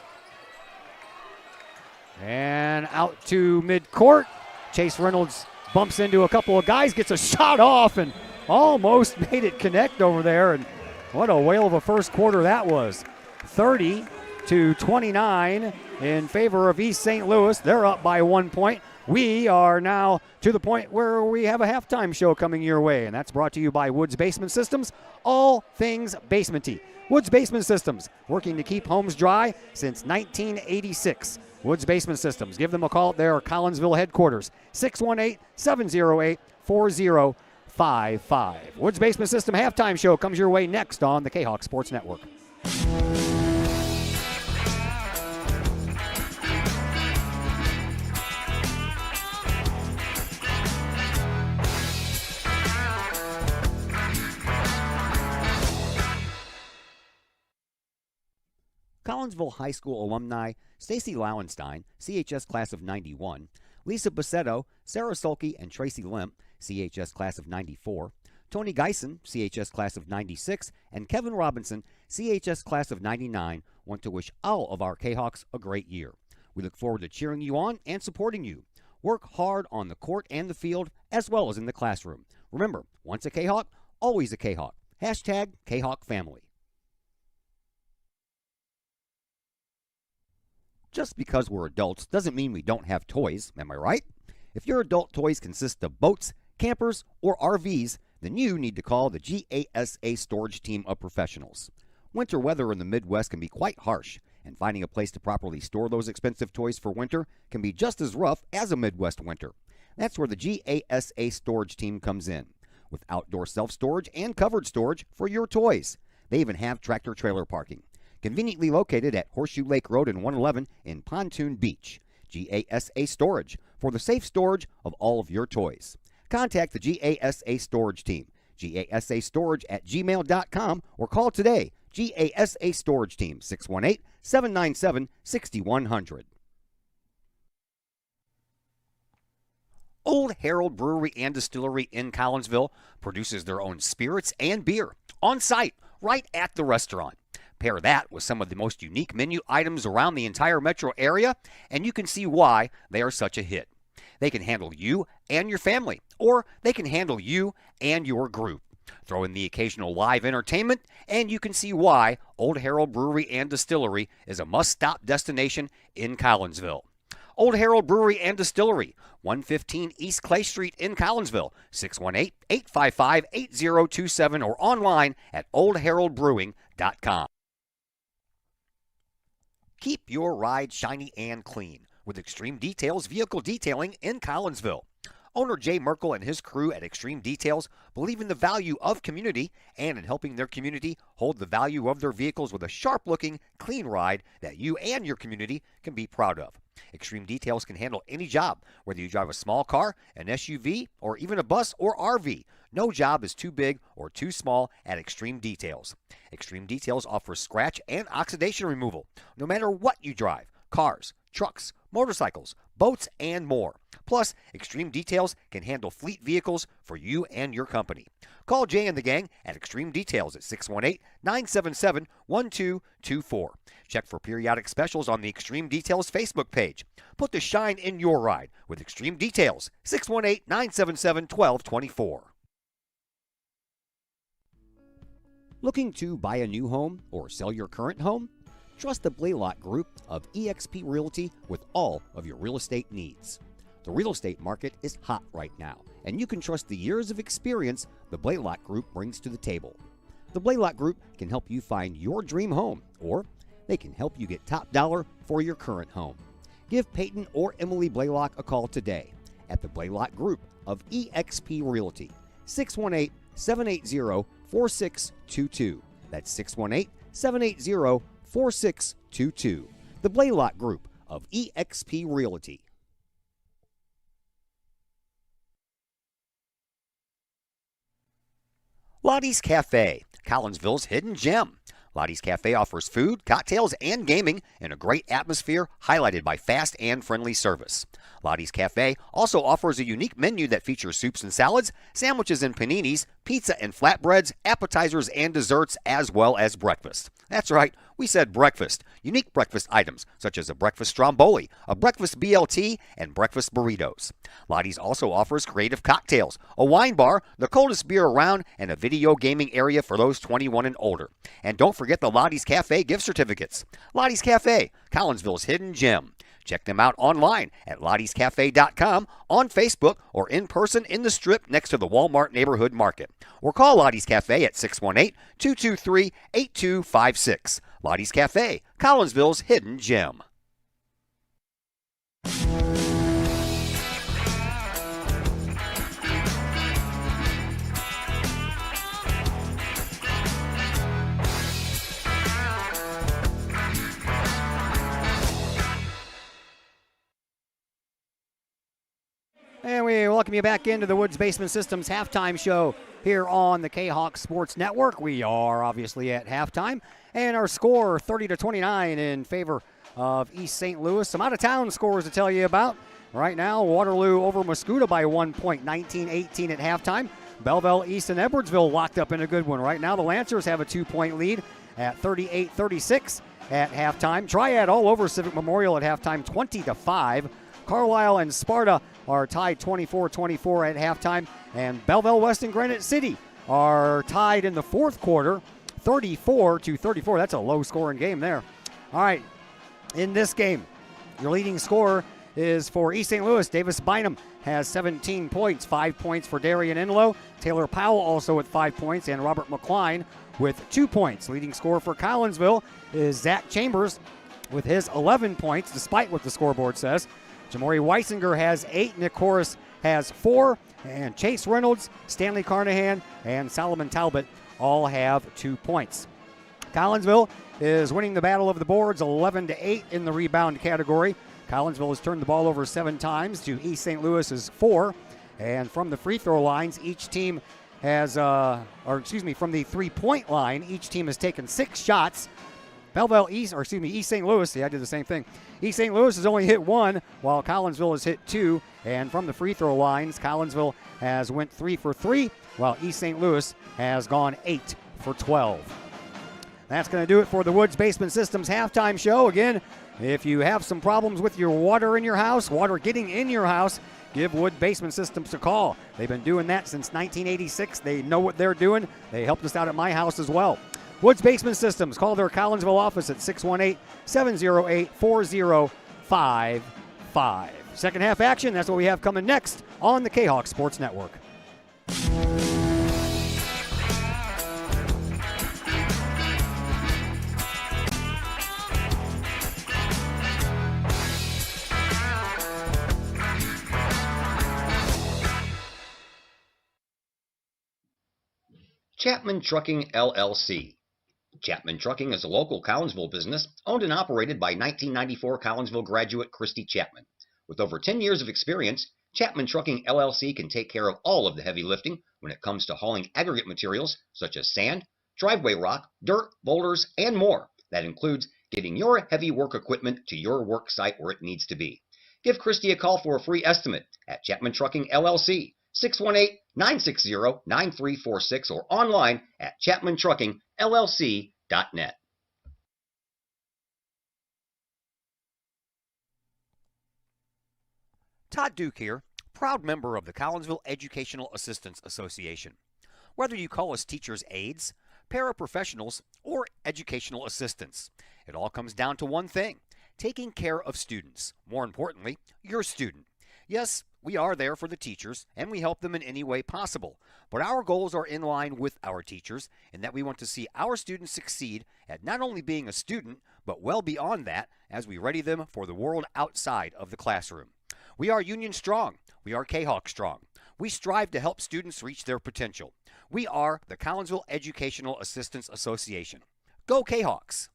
And out to midcourt. Chase Reynolds bumps into a couple of guys, gets a shot off, and almost made it connect over there. And what a whale of a first quarter that was. 30-29 in favor of East St. Louis. They're up by 1 point. We are now to the point where we have a halftime show coming your way, and that's brought to you by Woods Basement Systems, all things basement-y. Woods Basement Systems, working to keep homes dry since 1986. Woods Basement Systems. Give them a call at their Collinsville headquarters, 618-708-4055. Woods Basement System halftime show comes your way next on the Kahok Sports Network. Collinsville High School alumni Stacy Lauenstein, CHS class of 91, Lisa Bassetto, Sarah Sulke, and Tracy Limp, CHS class of 94, Tony Geisen, CHS class of 96, and Kevin Robinson, CHS class of 99, want to wish all of our Kahawks a great year. We look forward to cheering you on and supporting you. Work hard on the court and the field, as well as in the classroom. Remember, once a Kahawk, always a Kahawk. Hashtag Kahawk Family. Just because we're adults doesn't mean we don't have toys, am I right? If your adult toys consist of boats, campers, or RVs, then you need to call the GASA storage team of professionals. Winter weather in the Midwest can be quite harsh, and finding a place to properly store those expensive toys for winter can be just as rough as a Midwest winter. That's where the GASA storage team comes in, with outdoor self-storage and covered storage for your toys. They even have tractor-trailer parking. Conveniently located at Horseshoe Lake Road and 111 in Pontoon Beach. GASA Storage, for the safe storage of all of your toys. Contact the GASA Storage team, gasastorage@gmail.com, or call today, GASA Storage Team, 618-797-6100. Old Herald Brewery and Distillery in Collinsville produces their own spirits and beer on site, right at the restaurant. Pair that with some of the most unique menu items around the entire metro area, and you can see why they are such a hit. They can handle you and your family, or they can handle you and your group. Throw in the occasional live entertainment, and you can see why Old Herald Brewery and Distillery is a must-stop destination in Collinsville. Old Herald Brewery and Distillery, 115 East Clay Street in Collinsville, 618-855-8027, or online at oldheraldbrewing.com. Keep your ride shiny and clean with Extreme Details Vehicle Detailing in Collinsville. Owner Jay Merkel and his crew at Extreme Details believe in the value of community and in helping their community hold the value of their vehicles with a sharp-looking, clean ride that you and your community can be proud of. Extreme Details can handle any job, whether you drive a small car, an SUV, or even a bus or RV. No job is too big or too small at Extreme Details. Extreme Details offers scratch and oxidation removal, no matter what you drive: cars, trucks, motorcycles, boats, and more. Plus, Extreme Details can handle fleet vehicles for you and your company. Call Jay and the gang at Extreme Details at 618-977-1224. Check for periodic specials on the Extreme Details Facebook page. Put the shine in your ride with Extreme Details, 618-977-1224. Looking to buy a new home or sell your current home? Trust the Blaylock Group of eXp Realty with all of your real estate needs. The real estate market is hot right now, and you can trust the years of experience the Blaylock Group brings to the table. The Blaylock Group can help you find your dream home, or they can help you get top dollar for your current home. Give Peyton or Emily Blaylock a call today at the Blaylock Group of eXp Realty, 618-780-4622. That's 618-780-4622. The Blaylock Group of eXp Realty. Lottie's Cafe, Collinsville's hidden gem. Lottie's Cafe offers food, cocktails, and gaming in a great atmosphere highlighted by fast and friendly service. Lottie's Cafe also offers a unique menu that features soups and salads, sandwiches and paninis, pizza and flatbreads, appetizers and desserts, as well as breakfast. That's right, we said breakfast. Unique breakfast items such as a breakfast stromboli, a breakfast BLT, and breakfast burritos. Lottie's also offers creative cocktails, a wine bar, the coldest beer around, and a video gaming area for those 21 and older. And don't forget the Lottie's Cafe gift certificates. Lottie's Cafe, Collinsville's hidden gem. Check them out online at lottiescafe.com, on Facebook, or in person in the Strip next to the Walmart Neighborhood Market. Or call Lottie's Cafe at 618-223-8256. Lottie's Cafe, Collinsville's hidden gem. And we welcome you back into the Woods Basement Systems halftime show here on the Kahok Sports Network. We are obviously at halftime, and our score 30-29 in favor of East St. Louis. Some out-of-town scores to tell you about. Right now, Waterloo over Mascoutah by 1 point, 19-18 at halftime. Belleville, East, and Edwardsville locked up in a good one. Right now, the Lancers have a 2-point lead at 38-36 at halftime. Triad all over Civic Memorial at halftime, 20-5. Carlisle and Sparta are tied 24-24 at halftime, and Belleville West and Granite City are tied in the fourth quarter, 34-34. That's a low-scoring game there. All right, in this game, your leading scorer is for East St. Louis. Davis Bynum has 17 points, 5 points for Darian Inlow. Taylor Powell also with 5 points, and Robert McCline with 2 points. Leading scorer for Collinsville is Zach Chambers with his 11 points, despite what the scoreboard says. Jamori Weisinger has 8, Nick Horace has 4, and Chase Reynolds, Stanley Carnahan, and Solomon Talbot all have 2 points. Collinsville is winning the battle of the boards 11-8 in the rebound category. Collinsville has turned the ball over 7 times to East St. Louis's 4. And from the free throw lines, each team has, from the three-point line, each team has taken 6 shots. East St. Louis, I did the same thing. East St. Louis has only hit 1, while Collinsville has hit 2. And from the free throw lines, Collinsville has went 3 for 3, while East St. Louis has gone 8 for 12. That's going to do it for the Woods Basement Systems halftime show. Again, if you have some problems with your water in your house, water getting in your house, give Wood Basement Systems a call. They've been doing that since 1986. They know what they're doing. They helped us out at my house as well. Woods Basement Systems. Call their Collinsville office at 618-708-4055. Second half action, that's what we have coming next on the Kahok Sports Network. Chapman Trucking, LLC. Chapman Trucking is a local Collinsville business owned and operated by 1994 Collinsville graduate Christy Chapman. With over 10 years of experience, Chapman Trucking, LLC can take care of all of the heavy lifting when it comes to hauling aggregate materials such as sand, driveway rock, dirt, boulders, and more. That includes getting your heavy work equipment to your work site where it needs to be. Give Christy a call for a free estimate at Chapman Trucking, LLC, 618-960-9346, or online at chapmantruckingllc.net. Todd Duke here, proud member of the Collinsville Educational Assistance Association. Whether you call us teachers' aides, paraprofessionals, or educational assistants, it all comes down to one thing: taking care of students. More importantly, your student. Yes, we are there for the teachers, and we help them in any way possible. But our goals are in line with our teachers, in that we want to see our students succeed at not only being a student, but well beyond that as we ready them for the world outside of the classroom. We are Union Strong. We are Kahok Strong. We strive to help students reach their potential. We are the Collinsville Educational Assistance Association. Go Kahawks!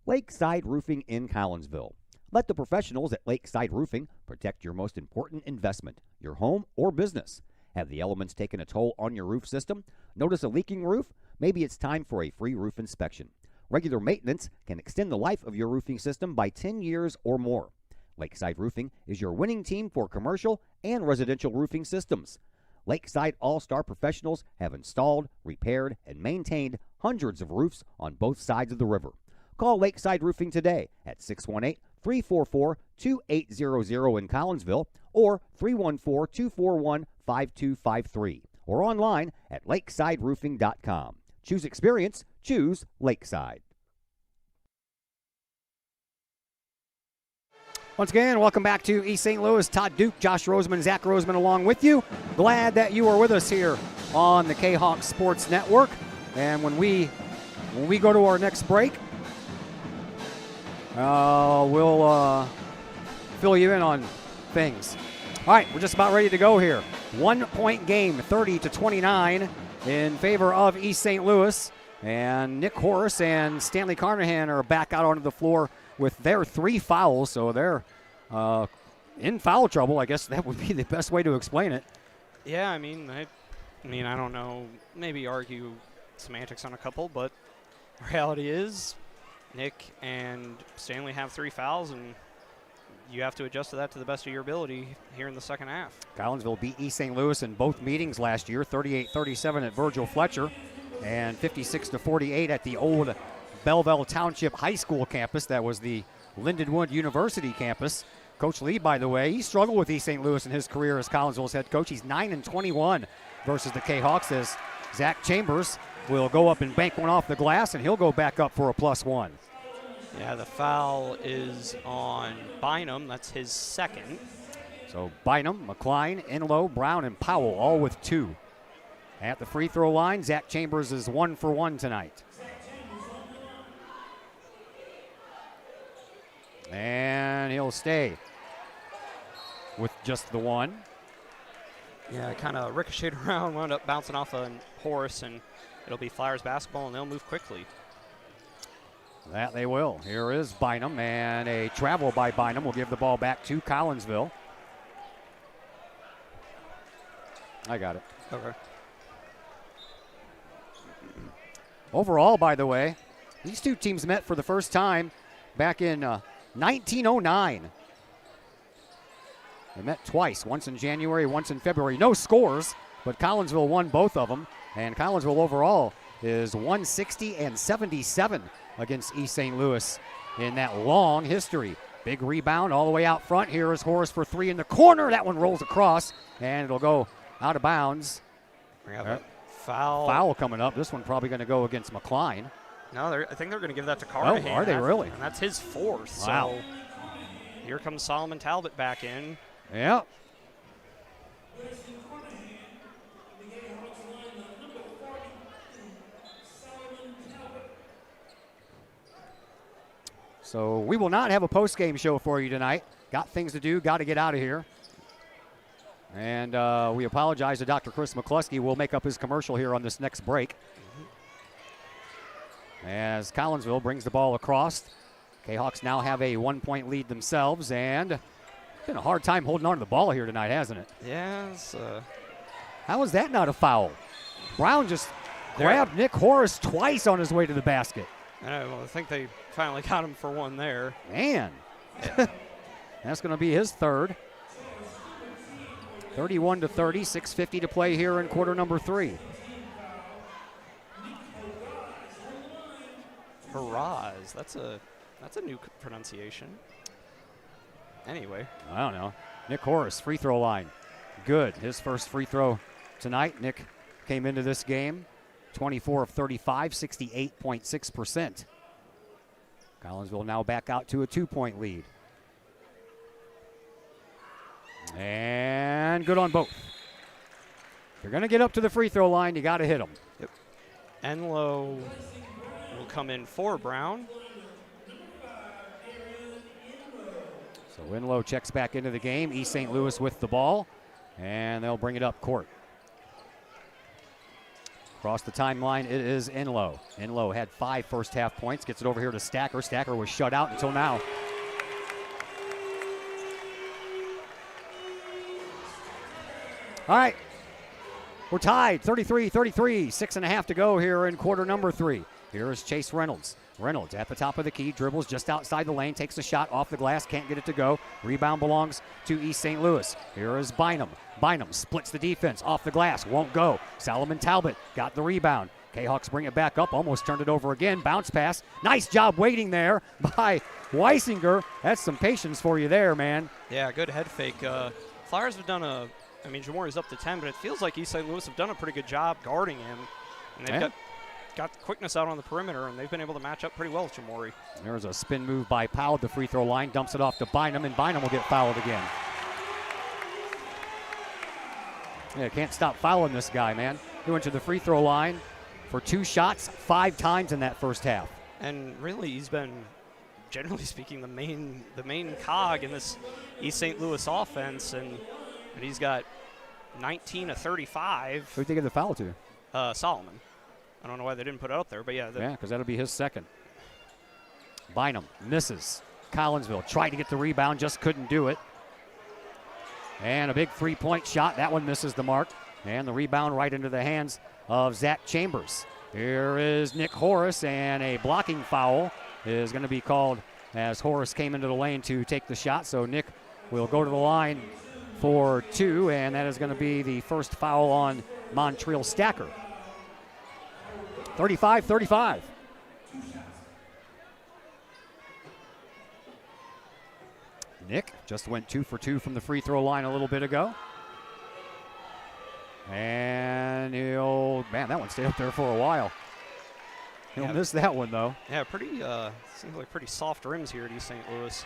Lakeside Roofing in Collinsville. Let the professionals at Lakeside Roofing protect your most important investment, your home or business. Have the elements taken a toll on your roof system? Notice a leaking roof? maybe it's time for a free roof inspection. Regular maintenance can extend the life of your roofing system by 10 years or more. Lakeside Roofing is your winning team for commercial and residential roofing systems. Lakeside All-Star professionals have installed, repaired, and maintained hundreds of roofs on both sides of the river. Call Lakeside Roofing today at 618-344-2800 in Collinsville or 314-241-5253 or online at lakesideroofing.com. Choose experience, choose Lakeside. Once again, welcome back to East St. Louis. Todd Duke, Josh Roseman, Zach Roseman along with you. Glad that you are with us here on the Kahok Sports Network. And when we go to our next break, we'll fill you in on things. All right, we're just about ready to go here. 1 point game, 30-29 in favor of East St. Louis. And Nick Horace and Stanley Carnahan are back out onto the floor with their 3 fouls, so they're in foul trouble. I guess that would be the best way to explain it. Yeah, I mean, I don't know, maybe argue semantics on a couple, but the reality is Nick and Stanley have 3 fouls, and you have to adjust to that to the best of your ability here in the second half. Collinsville beat East St. Louis in both meetings last year, 38-37 at Virgil Fletcher and 56-48 at the old Belleville Township High School campus. That was the Lindenwood University campus. Coach Lee, by the way, he struggled with East St. Louis in his career as Collinsville's head coach. He's 9-21 versus the Kahawks as Zach Chambers will go up and bank one off the glass, and he'll go back up for a +1. Yeah, the foul is on Bynum. That's his second. So Bynum, McCline, Enlow, Brown, and Powell all with 2. At the free throw line, Zach Chambers is 1 for 1 tonight. And he'll stay with just the 1. Yeah, it kind of ricocheted around, wound up bouncing off a Horace, and it'll be Flyers basketball, and they'll move quickly. That they will. Here is Bynum, and a travel by Bynum will give the ball back to Collinsville. I got it. Okay. Overall, by the way, these two teams met for the first time back in 1909. They met twice, once in January, once in February. No scores, but Collinsville won both of them. And Collinsville overall is 160-77 against East St. Louis in that long history. Big rebound all the way out front. Here is Horace for 3 in the corner. That one rolls across, and it'll go out of bounds. We have a foul. Foul coming up. This one probably going to go against McCline. No, I think they're going to give that to Carnahan. Oh, are they really? And that's his 4th. Wow. So here comes Solomon Talbot back in. Yeah. So we will not have a post-game show for you tonight. Got things to do, got to get out of here. And we apologize to Dr. Chris McCluskey. We'll make up his commercial here on this next break. As Collinsville brings the ball across. Kahawks now have a 1-point lead themselves, and it's been a hard time holding on to the ball here tonight, hasn't it? Yeah. How is that not a foul? Brown just grabbed Nick Horace twice on his way to the basket. I think they finally got him for 1 there. Man. That's going to be his 3rd. 31-30, 6:50 to play here in quarter number 3. Haraz. That's a new pronunciation. Anyway. I don't know. Nick Horace, free throw line. Good. His first free throw tonight. Nick came into this game 24 of 35, 68.6%. Collinsville now back out to a 2-point lead. And good on both. If you're going to get up to the free throw line, you got to hit them. Yep. Enlow will come in for Brown. So Enlow checks back into the game. East St. Louis with the ball, and they'll bring it up court. Across the timeline, it is Enlow. Enlow had 5 first-half points, gets it over here to Stacker. Stacker was shut out until now. All right, We're tied, 33-33, 6.5 to go here in quarter number 3. Here is Chase Reynolds. Reynolds at the top of the key, dribbles just outside the lane, takes a shot off the glass, can't get it to go. Rebound belongs to East St. Louis. Here is Bynum. Bynum splits the defense off the glass, won't go. Solomon Talbot got the rebound. Kahawks bring it back up, almost turned it over again. Bounce pass. Nice job waiting there by Weisinger. That's some patience for you there, man. Yeah, good head fake. Flyers have done Jamori's up to 10, but it feels like East St. Louis have done a pretty good job guarding him. And they've got quickness out on the perimeter, and they've been able to match up pretty well with Jamori. There's a spin move by Powell at the free throw line, dumps it off to Bynum, and Bynum will get fouled again. Yeah, can't stop fouling this guy, man. He went to the free throw line for 2 shots 5 times in that first half. And really, he's been, generally speaking, the main cog in this East St. Louis offense, and he's got 19 of 35. Who did they give the foul to? Solomon. I don't know why they didn't put it out there, but yeah. Yeah, because that'll be his second. Bynum misses. Collinsville tried to get the rebound, just couldn't do it. And a big 3-point shot. That one misses the mark. And the rebound right into the hands of Zach Chambers. Here is Nick Horace, and a blocking foul is going to be called as Horace came into the lane to take the shot. So Nick will go to the line for 2, and that is going to be the first foul on Montreal Stacker. 35-35. Nick just went 2 for 2 from the free throw line a little bit ago. And that one stayed up there for a while. He'll miss that one, though. Yeah, seems like pretty soft rims here at East St. Louis.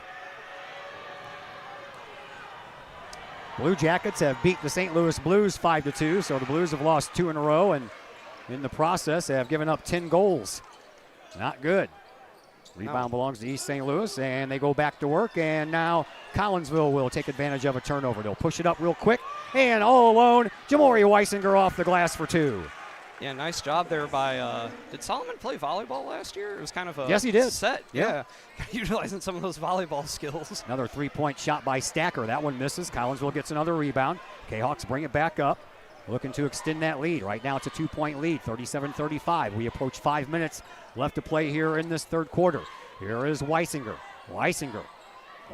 Blue Jackets have beat the St. Louis Blues 5-2, so the Blues have lost 2 in a row, and in the process have given up 10 goals. Not good. Rebound belongs to East St. Louis, and they go back to work, and now Collinsville will take advantage of a turnover. They'll push it up real quick, and all alone, Jamori Weisinger off the glass for 2. Yeah, nice job there by, did Solomon play volleyball last year? It was kind of a yes, he did. Set. Yeah. Utilizing some of those volleyball skills. Another 3-point shot by Stacker. That one misses. Collinsville gets another rebound. Kahawks bring it back up. Looking to extend that lead. Right now it's a 2-point lead, 37-35. We approach 5 minutes left to play here in this third quarter. Here is Weisinger. Weisinger.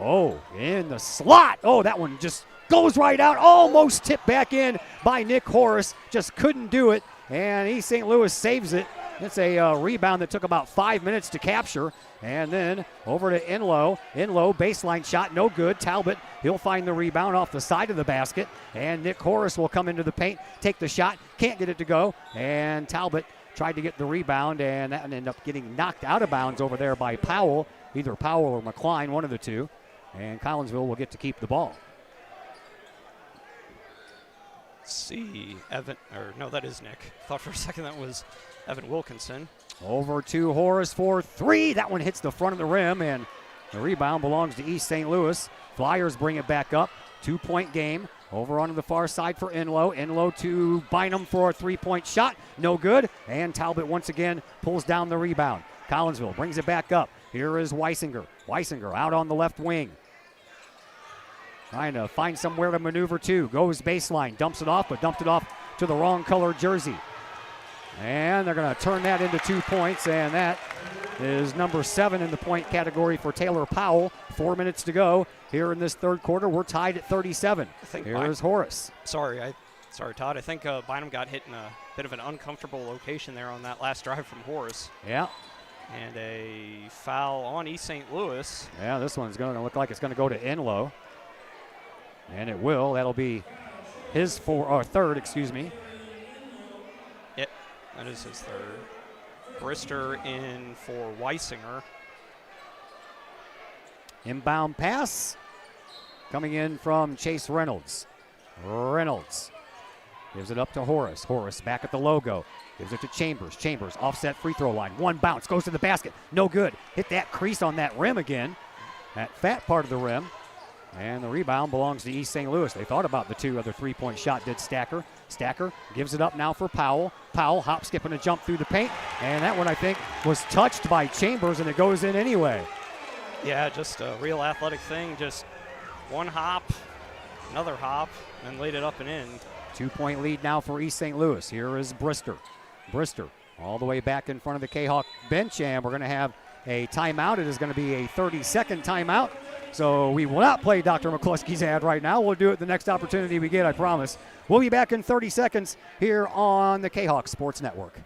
Oh, in the slot. Oh, that one just goes right out. Almost tipped back in by Nick Horace. Just couldn't do it. And East St. Louis saves it. It's a rebound that took about 5 minutes to capture. And then over to Enlow. Enlow, baseline shot, no good. Talbot, he'll find the rebound off the side of the basket. And Nick Horace will come into the paint, take the shot, can't get it to go. And Talbot tried to get the rebound, and that ended up getting knocked out of bounds over there by Powell. Either Powell or McCline, one of the two. And Collinsville will get to keep the ball. Let's see, that is Nick. Thought for a second that was Evan Wilkinson. Over to Horace for 3. That one hits the front of the rim, and the rebound belongs to East St. Louis. Flyers bring it back up. 2-point game. Over onto the far side for Enlow. Enlow to Bynum for a 3-point shot. No good. And Talbot once again pulls down the rebound. Collinsville brings it back up. Here is Weisinger. Weisinger out on the left wing. Trying to find somewhere to maneuver to. Goes baseline. Dumps it off, but dumped it off to the wrong color jersey. And they're going to turn that into 2 points, and that is number 7 in the point category for Taylor Powell. 4 minutes to go here in this third quarter. We're tied at 37. Here's Horace. Sorry, Todd. I think Bynum got hit in a bit of an uncomfortable location there on that last drive from Horace. Yeah. And a foul on East St. Louis. Yeah, this one's going to look like it's going to go to Enlow. And it will. That'll be his third, excuse me. Yep, that is his third. Brister in for Weisinger. Inbound pass coming in from Chase Reynolds. Reynolds gives it up to Horace. Horace back at the logo. Gives it to Chambers. Chambers offset free throw line. One bounce goes to the basket. No good. Hit that crease on that rim again. That fat part of the rim. And the rebound belongs to East St. Louis. They thought about the 2 other 3-point shot, did Stacker. Stacker gives it up now for Powell. Powell hop, skip, and a jump through the paint. And that one, I think, was touched by Chambers, and it goes in anyway. Yeah, just a real athletic thing. Just one hop, another hop, and laid it up and in. 2-point lead now for East St. Louis. Here is Brister. Brister all the way back in front of the Kahok bench, and we're going to have a timeout. It is going to be a 30-second timeout. So we will not play Dr. McCluskey's ad right now. We'll do it the next opportunity we get, I promise. We'll be back in 30 seconds here on the Kahok Sports Network.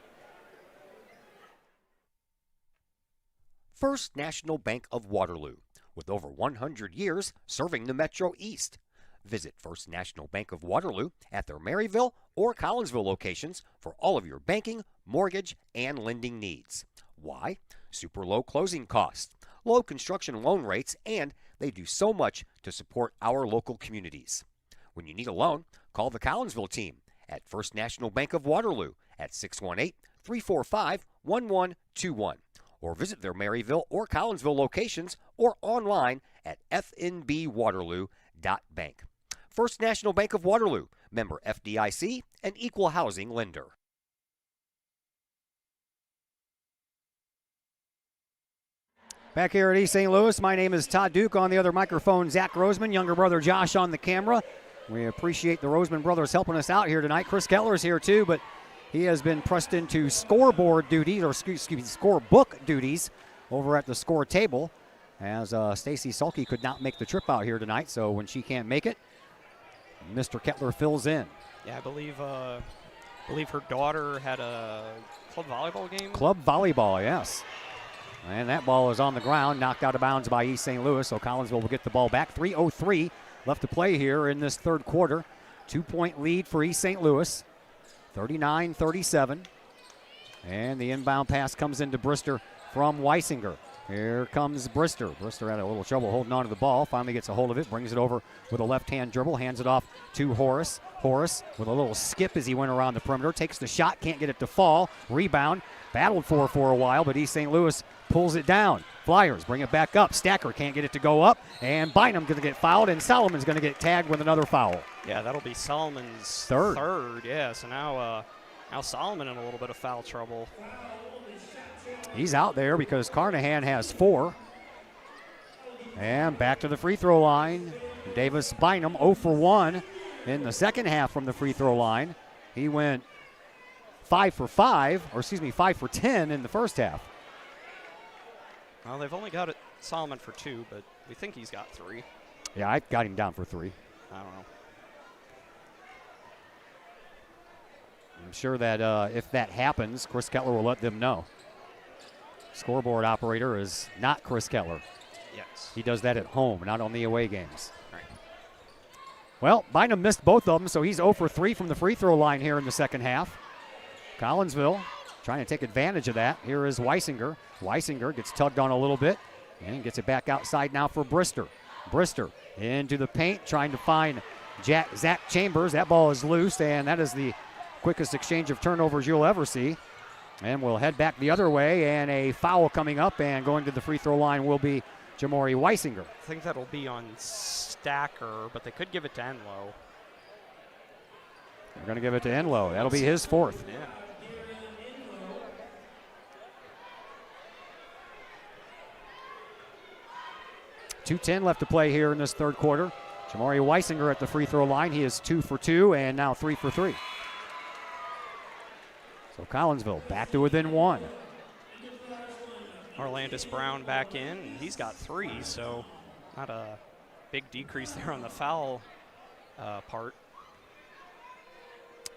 First National Bank of Waterloo, with over 100 years serving the Metro East. Visit First National Bank of Waterloo at their Maryville or Collinsville locations for all of your banking, mortgage, and lending needs. Why? Super low closing costs, low construction loan rates, and they do so much to support our local communities. When you need a loan, call the Collinsville team at First National Bank of Waterloo at 618-345-1121 or visit their Maryville or Collinsville locations or online at fnbwaterloo.bank. First National Bank of Waterloo, member FDIC, and equal housing lender. Back here at East St. Louis, my name is Todd Duke. On the other microphone, Zach Roseman, younger brother Josh on the camera. We appreciate the Roseman brothers helping us out here tonight. Chris Kettler is here too, but he has been pressed into scoreboard duties, or excuse me, scorebook duties over at the score table, as Stacy Sulky could not make the trip out here tonight. So when she can't make it, Mr. Kettler fills in. Yeah, I believe her daughter had a club volleyball game. Club volleyball, yes. And that ball is on the ground, knocked out of bounds by East St. Louis, so Collinsville will get the ball back. 3:03 left to play here in this third quarter. 2-point lead for East St. Louis, 39-37. And the inbound pass comes into Brister from Weisinger. Here comes Brister. Brister had a little trouble holding on to the ball, finally gets a hold of it, brings it over with a left-hand dribble, hands it off to Horace. Horace with a little skip as he went around the perimeter, takes the shot, can't get it to fall. Rebound, battled for a while, but East St. Louis pulls it down. Flyers bring it back up. Stacker can't get it to go up, and Bynum going to get fouled, and Solomon's going to get tagged with another foul. Yeah, that'll be Solomon's third. Yeah, so now Solomon in a little bit of foul trouble. He's out there because Carnahan has 4. And back to the free throw line. Davis Bynum 0 for 1 in the second half from the free throw line. He went 5 for 10 in the first half. Well, they've only got Solomon for 2, but we think he's got 3. Yeah, I got him down for 3. I don't know. I'm sure that if that happens, Chris Kettler will let them know. Scoreboard operator is not Chris Kettler. Yes. He does that at home, not on the away games. Right. Well, Bynum missed both of them, so he's 0 for 3 from the free throw line here in the second half. Collinsville trying to take advantage of that. Here is Weisinger. Weisinger gets tugged on a little bit and gets it back outside now for Brister. Brister into the paint, trying to find Zach Chambers. That ball is loose, and that is the quickest exchange of turnovers you'll ever see. And we'll head back the other way, and a foul coming up, and going to the free throw line will be Jamori Weisinger. I think that'll be on Stacker, but they could give it to Enlow. They're going to give it to Enlow. That'll be his 4th. Yeah. .210 left to play here in this third quarter. Jamori Weisinger at the free throw line. He is 2 for 2 and now 3 for 3. So Collinsville back to within 1. Arlandis Brown back in, and he's got 3, so not a big decrease there on the foul part.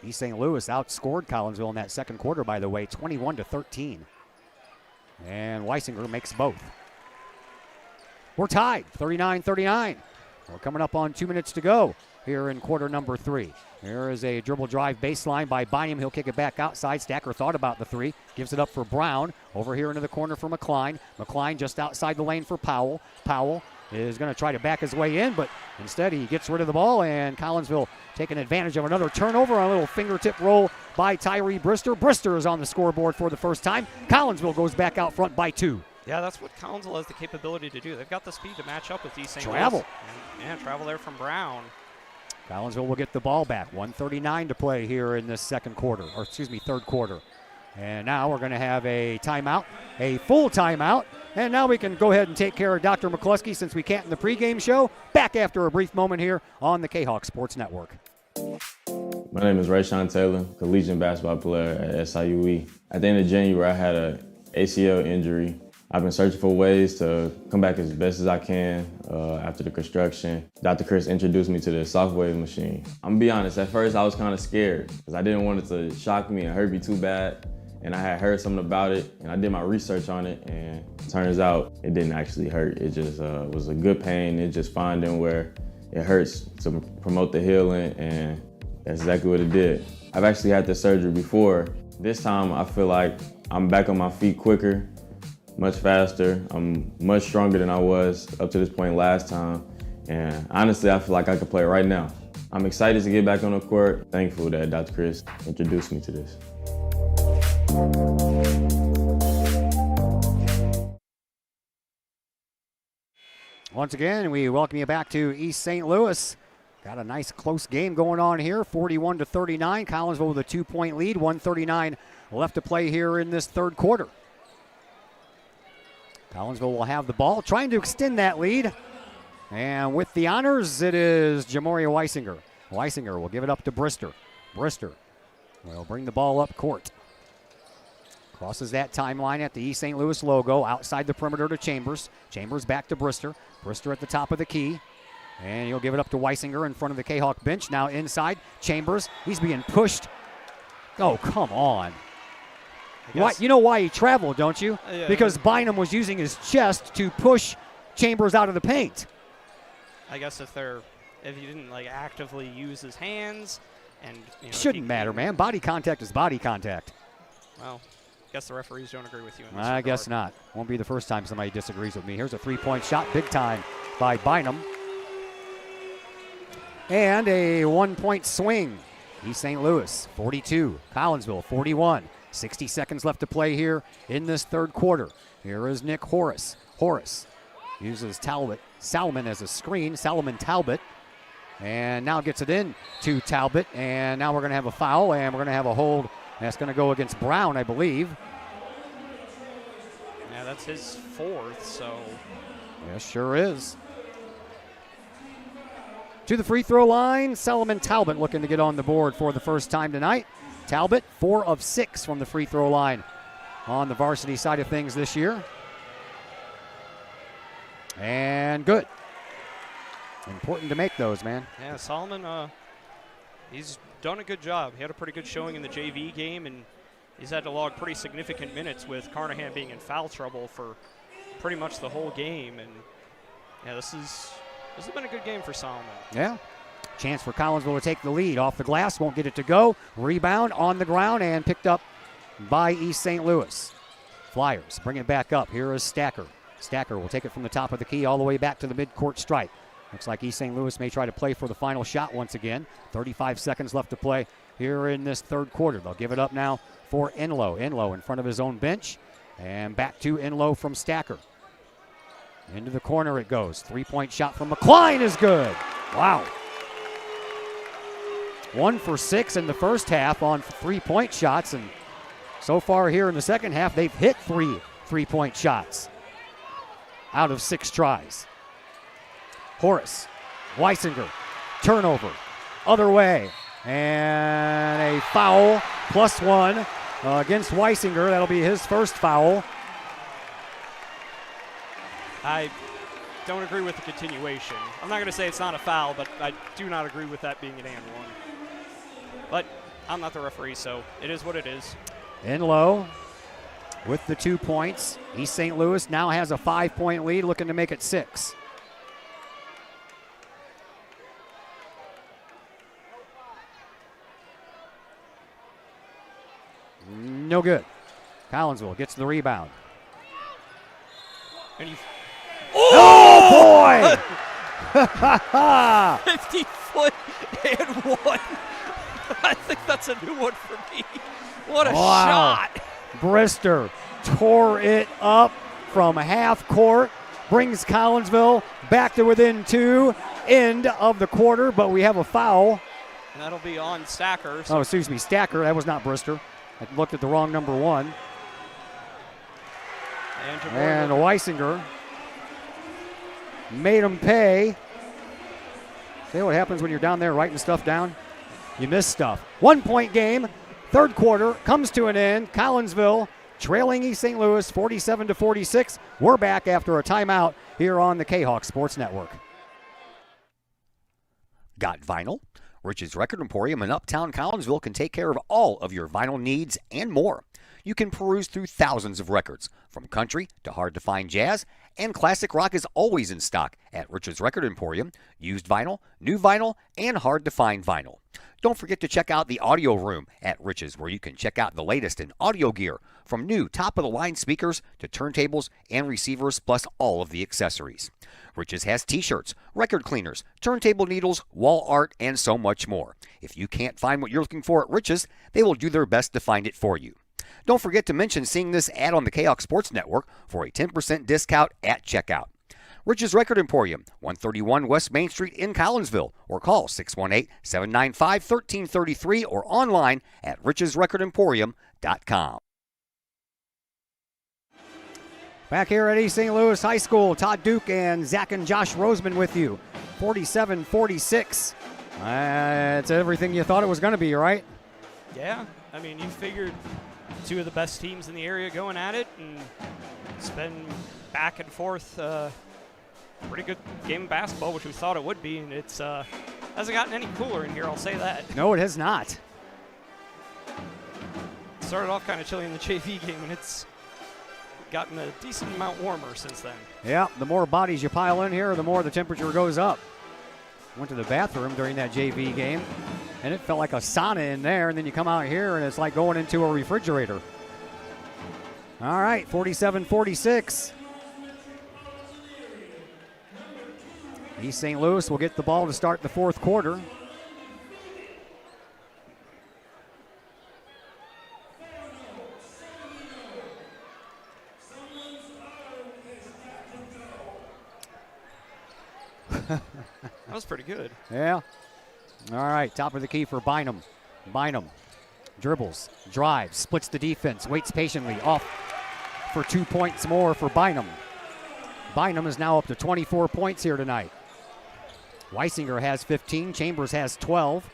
East St. Louis outscored Collinsville in that second quarter, by the way, 21-13. And Weisinger makes both. We're tied, 39-39. We're coming up on 2 minutes to go here in quarter number 3. There is a dribble drive baseline by Bynum. He'll kick it back outside. Stacker thought about the 3. Gives it up for Brown. Over here into the corner for McCline. McCline just outside the lane for Powell. Powell is going to try to back his way in, but instead he gets rid of the ball, and Collinsville taking advantage of another turnover on a little fingertip roll by Tyree Brister. Brister is on the scoreboard for the first time. Collinsville goes back out front by 2. Yeah, that's what Collinsville has the capability to do. They've got the speed to match up with East St. Louis. Travel. And travel there from Brown. Collinsville will get the ball back. 1:39 to play here in this third quarter. And now we're going to have a timeout, a full timeout. And now we can go ahead and take care of Dr. McCluskey since we can't in the pregame show. Back after a brief moment here on the Kahok Sports Network. My name is Rayshawn Taylor, collegiate basketball player at SIUE. At the end of January, I had an ACL injury. I've been searching for ways to come back as best as I can after the construction. Dr. Chris introduced me to the soft wave machine. I'm gonna be honest, at first I was kind of scared because I didn't want it to shock me and hurt me too bad. And I had heard something about it and I did my research on it, and it turns out it didn't actually hurt. It just was a good pain. It just finding where it hurts to promote the healing, and that's exactly what it did. I've actually had this surgery before. This time I feel like I'm back on my feet quicker, much faster. I'm much stronger than I was up to this point last time. And honestly, I feel like I could play right now. I'm excited to get back on the court. Thankful that Dr. Chris introduced me to this. Once again, we welcome you back to East St. Louis. Got a nice close game going on here, 41-39. Collinsville with a 2-point lead, 1:39 left to play here in this third quarter. Collinsville will have the ball, trying to extend that lead. And with the honors, it is Jamoria Weisinger. Weisinger will give it up to Brister. Brister will bring the ball up court. Crosses that timeline at the East St. Louis logo, outside the perimeter to Chambers. Chambers back to Brister. Brister at the top of the key. And he'll give it up to Weisinger in front of the Kahok bench. Now inside, Chambers. He's being pushed. Oh, come on. Why, you know why he traveled, don't you? Yeah. Because Bynum was using his chest to push Chambers out of the paint. I guess if he didn't like actively use his hands, and Shouldn't matter, man. Body contact is body contact. Well, I guess the referees don't agree with you in this I regard. guess not. Won't be the first time somebody disagrees with me. Here's a three-point shot, big time by Bynum. And a one-point swing. East St. Louis, 42. Collinsville, 41. 60 seconds left to play here in this third quarter. Here is Nick Horace. Horace uses Salomon as a screen. Salomon Talbot. And now gets it in to Talbot. And now we're going to have a foul, and we're going to have a hold. That's going to go against Brown, I believe. Yeah, that's his fourth, so. Yes, sure is. To the free throw line, Salomon Talbot looking to get on the board for the first time tonight. Talbot, 4 of 6 from the free throw line on the varsity side of things this year. And good. Important to make those, man. Yeah, Solomon, he's done a good job. He had a pretty good showing in the JV game, and he's had to log pretty significant minutes with Carnahan being in foul trouble for pretty much the whole game. And yeah, this has been a good game for Solomon. Yeah. Chance for Collinsville to take the lead. Off the glass, won't get it to go. Rebound on the ground and picked up by East St. Louis. Flyers bring it back up. Here is Stacker. Stacker will take it from the top of the key all the way back to the midcourt stripe. Looks like East St. Louis may try to play for the final shot once again. 35 seconds left to play here in this third quarter. They'll give it up now for Enlow. Enlow in front of his own bench. And back to Enlow from Stacker. Into the corner it goes. Three-point shot from McCline is good. Wow. 1 for 6 in the first half on three-point shots. And so far here in the second half, they've hit 3 three-point shots out of 6 tries. Horace, Weisinger, turnover, other way, and a foul, +1 against Weisinger. That'll be his first foul. I don't agree with the continuation. I'm not going to say it's not a foul, but I do not agree with that being an and one. But I'm not the referee, so it is what it is. Enlow with the 2 points. East St. Louis now has a 5-point lead, looking to make it 6. No good. Collinsville gets the rebound. And he Oh, boy! 50-foot and 1. I think that's a new one for me. What a wow. shot. Brister tore it up from half court, brings Collinsville back to within 2, end of the quarter, but we have a foul. And that'll be on Stacker. Oh, excuse me, Stacker. That was not Brister. I looked at the wrong number 1. And Weisinger made him pay. See what happens when you're down there writing stuff down? you miss stuff. 1 point game. Third quarter comes to an end. Collinsville trailing East St. Louis 47-46. We're back after a timeout here on the Kahok Sports Network. Got vinyl? Rich's Record Emporium in Uptown Collinsville can take care of all of your vinyl needs and more. You can peruse through thousands of records, from country to hard-to-find jazz, and classic rock is always in stock at Rich's Record Emporium. Used vinyl, new vinyl, and hard-to-find vinyl. Don't forget to check out the audio room at Rich's, where you can check out the latest in audio gear, from new top-of-the-line speakers to turntables and receivers, plus all of the accessories. Rich's has t-shirts, record cleaners, turntable needles, wall art, and so much more. If you can't find what you're looking for at Rich's, they will do their best to find it for you. Don't forget to mention seeing this ad on the Kahok Sports Network for a 10% discount at checkout. Rich's Record Emporium, 131 West Main Street in Collinsville, or call 618-795-1333 or online at richesrecordemporium.com. Back here at East St. Louis High School, Todd Duke and Zach and Josh Roseman with you. 47-46. It's everything you thought it was going to be, right? Yeah, I mean, you figured two of the best teams in the area going at it, and it's been back and forth. Pretty good game of basketball, which we thought it would be, and it's hasn't gotten any cooler in here, I'll say that. No, it has not. Started off kind of chilly in the JV game, and it's gotten a decent amount warmer since then. Yeah, the more bodies you pile in here, the more the temperature goes up. Went to the bathroom during that JV game, and it felt like a sauna in there, and then you come out here, and it's like going into a refrigerator. All right, 47-46. East St. Louis will get the ball to start the fourth quarter. That was pretty good. Yeah. All right, top of the key for Bynum. Bynum dribbles, drives, splits the defense, waits patiently, off for 2 points more for Bynum. Bynum is now up to 24 points here tonight. Weisinger has 15, Chambers has 12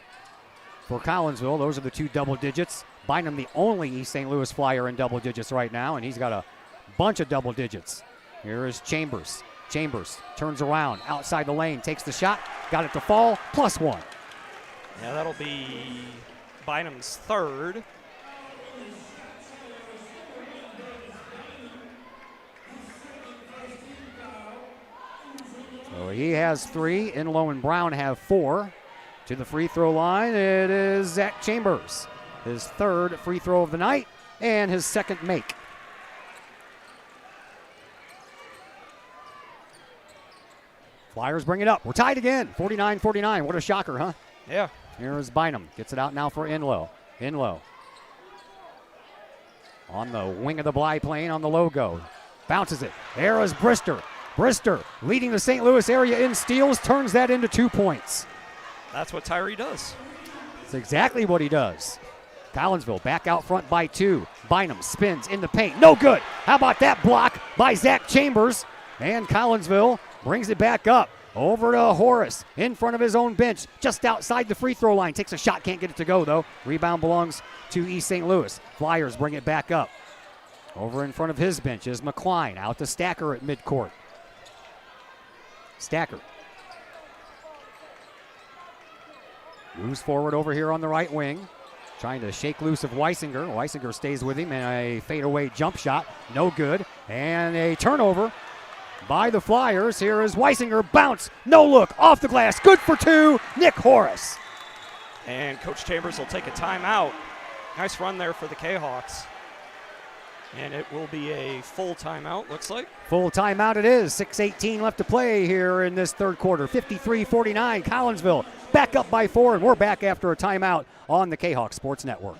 for Collinsville. Those are the two double digits. Bynum, the only East St. Louis Flyer in double digits right now, and he's got a bunch of double digits. Here is Chambers. Chambers turns around, outside the lane, takes the shot, got it to fall, +1. Yeah, that'll be Bynum's third. So he has 3. Inlow and Brown have 4. To the free throw line, it is Zach Chambers. His third free throw of the night and his second make. Flyers bring it up. We're tied again, 49-49. What a shocker, huh? Yeah. Here is Bynum. Gets it out now for Inlow. Inlow. On the wing of the biplane on the logo. Bounces it. There is Brister. Brister leading the St. Louis area in steals, turns that into 2 points. That's what Tyree does. That's exactly what he does. Collinsville back out front by 2. Bynum spins in the paint. No good. How about that block by Zach Chambers? And Collinsville brings it back up. Over to Horace in front of his own bench, just outside the free throw line. Takes a shot, can't get it to go though. Rebound belongs to East St. Louis. Flyers bring it back up. Over in front of his bench is McCline, out to Stacker at midcourt. Stacker moves forward over here on the right wing, trying to shake loose of Weisinger. Weisinger stays with him, and a fadeaway jump shot, no good. And a turnover by the Flyers. Here is Weisinger, bounce, no look, off the glass, good for 2, Nick Horace. And Coach Chambers will take a timeout. Nice run there for the Kahawks. And it will be a full timeout, looks like. Full timeout it is. 6:18 left to play here in this third quarter. 53-49, Collinsville back up by 4, and we're back after a timeout on the Kahok Sports Network.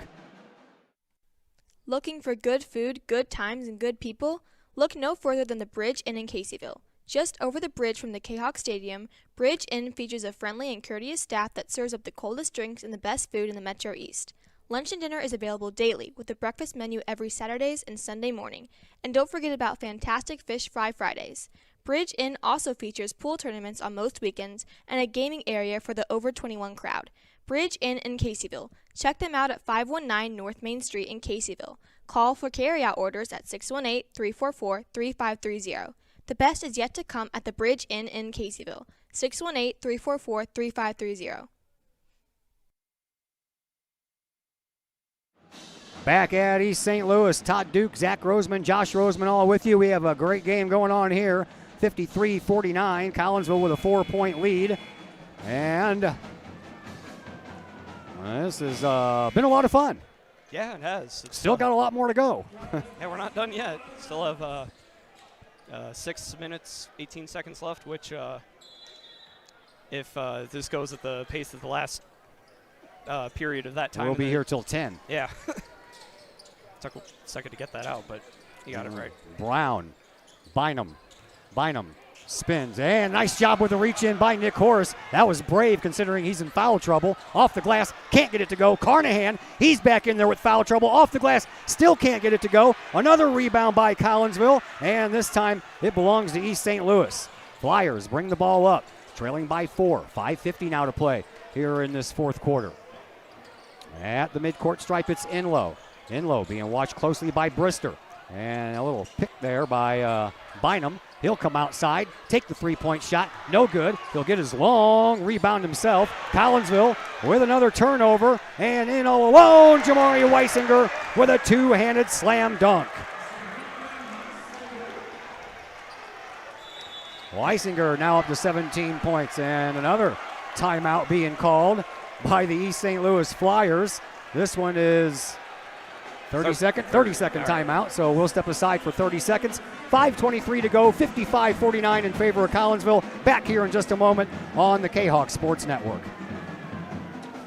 Looking for good food, good times, and good people? Look no further than the Bridge Inn in Caseyville. Just over the bridge from the Kahok Stadium, Bridge Inn features a friendly and courteous staff that serves up the coldest drinks and the best food in the Metro East. Lunch and dinner is available daily with a breakfast menu every Saturdays and Sunday morning. And don't forget about fantastic fish fry Fridays. Bridge Inn also features pool tournaments on most weekends and a gaming area for the over 21 crowd. Bridge Inn in Caseyville. Check them out at 519 North Main Street in Caseyville. Call for carryout orders at 618-344-3530. The best is yet to come at the Bridge Inn in Caseyville. 618-344-3530. Back at East St. Louis, Todd Duke, Zach Roseman, Josh Roseman all with you. We have a great game going on here. 53-49, Collinsville with a 4-point lead. And this has been a lot of fun. Yeah, it has. Still got a lot more to go. Yeah, we're not done yet. Still have 6 minutes, 18 seconds left, which if this goes at the pace of the last period of that time. We'll be here till 10. Yeah. Took a second to get that out, but you got it right. Brown, Bynum spins, and nice job with the reach in by Nick Horace. That was brave considering he's in foul trouble. Off the glass, can't get it to go. Carnahan, he's back in there with foul trouble. Off the glass, still can't get it to go. Another rebound by Collinsville, and this time it belongs to East St. Louis. Flyers bring the ball up, trailing by 4. 5:50 now to play here in this fourth quarter. At the midcourt stripe, it's Enlow. Enlow being watched closely by Brister. And a little pick there by Bynum. He'll come outside, take the three-point shot. No good. He'll get his long rebound himself. Collinsville with another turnover. And in alone, Jamari Weisinger with a two-handed slam dunk. Weisinger now up to 17 points. And another timeout being called by the East St. Louis Flyers. This one is 30-second timeout, so we'll step aside for 30 seconds. 5:23 to go, 55-49 in favor of Collinsville. Back here in just a moment on the Kahok Sports Network.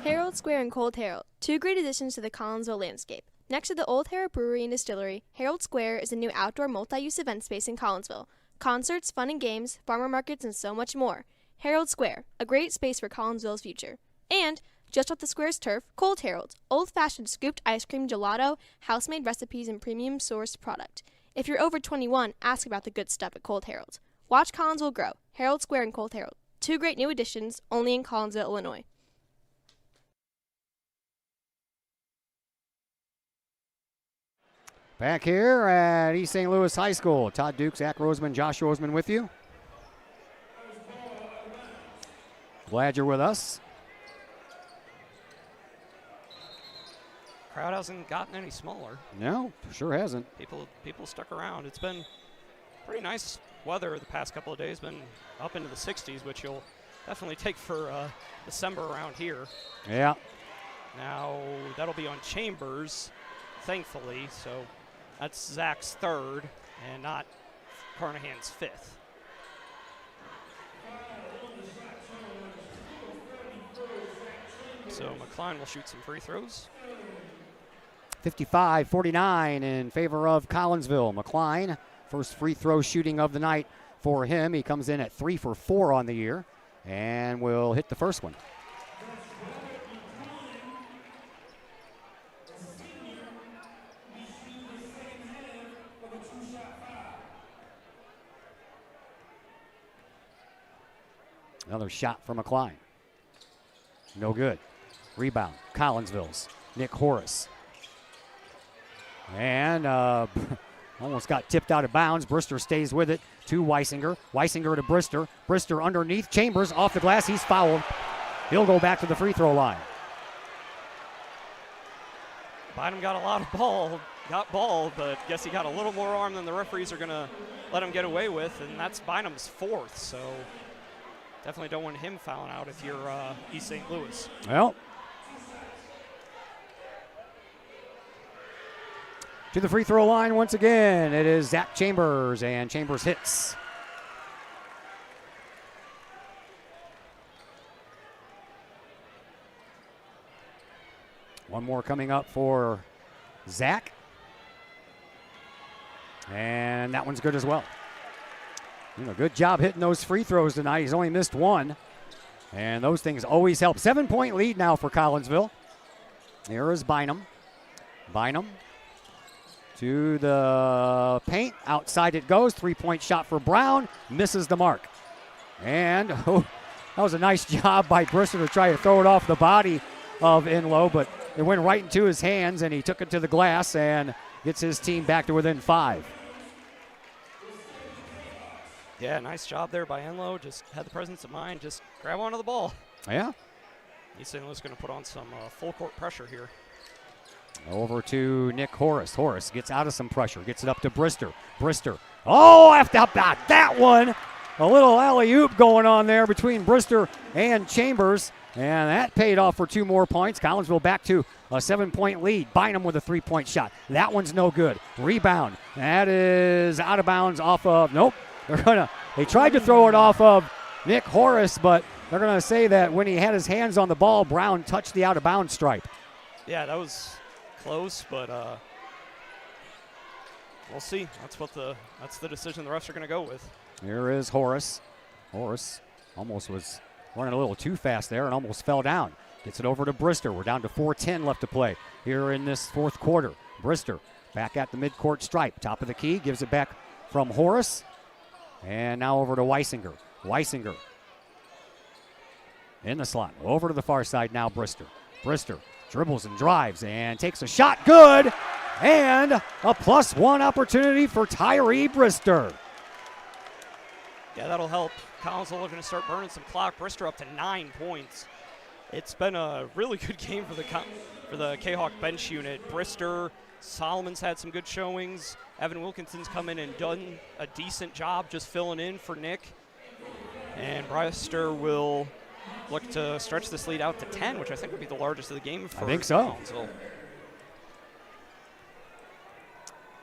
Herald Square and Cold Herald, two great additions to the Collinsville landscape. Next to the Old Herald Brewery and Distillery, Herald Square is a new outdoor multi-use event space in Collinsville. Concerts, fun and games, farmer markets, and so much more. Herald Square, a great space for Collinsville's future. And just off the square's turf, Cold Herald, old-fashioned scooped ice cream gelato, house-made recipes, and premium sourced product. If you're over 21, ask about the good stuff at Cold Herald. Watch Collinsville grow. Herald Square and Cold Herald, two great new additions, only in Collinsville, Illinois. Back here at East St. Louis High School, Todd Duke, Zach Roseman, Josh Roseman with you. Glad you're with us. Crowd hasn't gotten any smaller. No, sure hasn't. People stuck around. It's been pretty nice weather the past couple of days. Been up into the 60s, which you'll definitely take for December around here. Yeah. Now that'll be on Chambers, thankfully. So that's Zach's third and not Carnahan's fifth. So McCline will shoot some free throws. 55-49 in favor of Collinsville. McCline, first free throw shooting of the night for him. He comes in at 3 for 4 on the year and will hit the first one. Another shot for McCline. No good. Rebound, Collinsville's. Nick Horace. And almost got tipped out of bounds. Brister stays with it to Weisinger. Weisinger to Brister. Brister underneath. Chambers off the glass. He's fouled. He'll go back to the free throw line. Bynum got a lot of ball, but guess he got a little more arm than the referees are going to let him get away with, and that's Bynum's fourth, so definitely don't want him fouling out if you're East St. Louis. Well, to the free throw line once again, it is Zach Chambers, and Chambers hits. One more coming up for Zach. And that one's good as well. Good job hitting those free throws tonight. He's only missed one. And those things always help. 7-point lead now for Collinsville. There is Bynum. Bynum to the paint. Outside it goes. 3-point shot for Brown. Misses the mark. And That was a nice job by Brister to try to throw it off the body of Enlow, but it went right into his hands, and he took it to the glass and gets his team back to within 5. Yeah, nice job there by Enlow. Just had the presence of mind. Just grab onto the ball. Yeah. East St. Louis going to put on some full court pressure here. Over to Nick Horace. Horace gets out of some pressure, gets it up to Brister. Brister. Oh, after that one. A little alley-oop going on there between Brister and Chambers, and that paid off for 2 more points. Collinsville back to a 7-point lead. Bynum with a 3-point shot. That one's no good. Rebound. That is out of bounds off of, nope. They tried to throw it off of Nick Horace, but they're going to say that when he had his hands on the ball, Brown touched the out-of-bounds stripe. Yeah, that was close, but we'll see. That's the decision the refs are going to go with. Here is Horace. Horace almost was running a little too fast there and almost fell down. Gets it over to Brister. We're down to 4:10 left to play here in this fourth quarter. Brister back at the midcourt stripe. Top of the key. Gives it back from Horace. And now over to Weisinger. Weisinger in the slot. Over to the far side now, Brister. Brister dribbles and drives and takes a shot. Good. And a +1 opportunity for Tyree Brister. Yeah, that'll help. Collinsville looking to start burning some clock. Brister up to 9 points. It's been a really good game for the Kahok bench unit. Brister, Solomon's had some good showings. Evan Wilkinson's come in and done a decent job just filling in for Nick. And Brister will look to stretch this lead out to 10, which I think would be the largest of the game for I think so. Collinsville.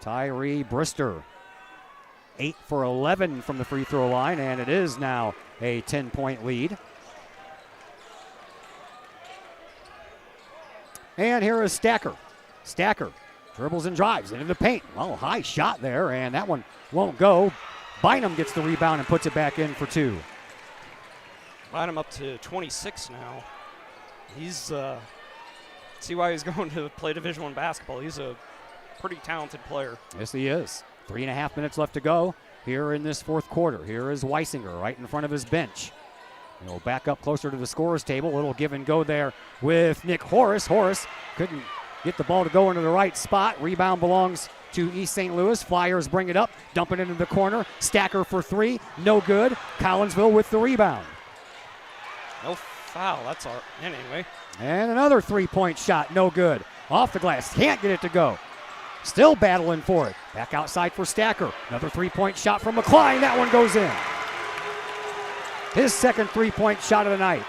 Tyree Brister, 8 for 11 from the free throw line, and it is now a 10-point lead. And here is Stacker. Stacker dribbles and drives into the paint. Well, high shot there, and that one won't go. Bynum gets the rebound and puts it back in for 2. Bynum up to 26 now. He's see why he's going to play Division I basketball. He's a pretty talented player. Yes, he is. 3.5 minutes left to go here in this fourth quarter. Here is Weisinger right in front of his bench. He'll back up closer to the scorer's table. A little give and go there with Nick Horace. Horace couldn't get the ball to go into the right spot. Rebound belongs to East St. Louis. Flyers bring it up, dump it into the corner. Stacker for 3, no good. Collinsville with the rebound. No foul, that's all. Anyway. And another 3-point shot, no good. Off the glass, can't get it to go. Still battling for it. Back outside for Stacker. Another 3-point shot from McCline. That one goes in. His second 3-point shot of the night.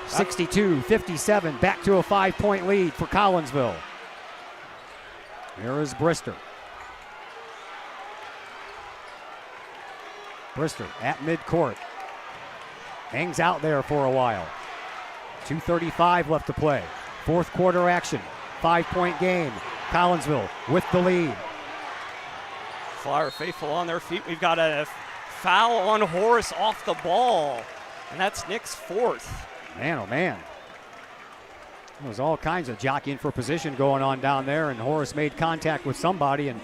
62-57, back to a 5-point lead for Collinsville. Here is Brister. Brister at midcourt. Hangs out there for a while. 2:35 left to play. Fourth quarter action. 5-point game. Collinsville with the lead. Flyer faithful on their feet. We've got a foul on Horace off the ball, and that's Nick's 4th. Man, oh man. There was all kinds of jockeying for position going on down there, and Horace made contact with somebody, and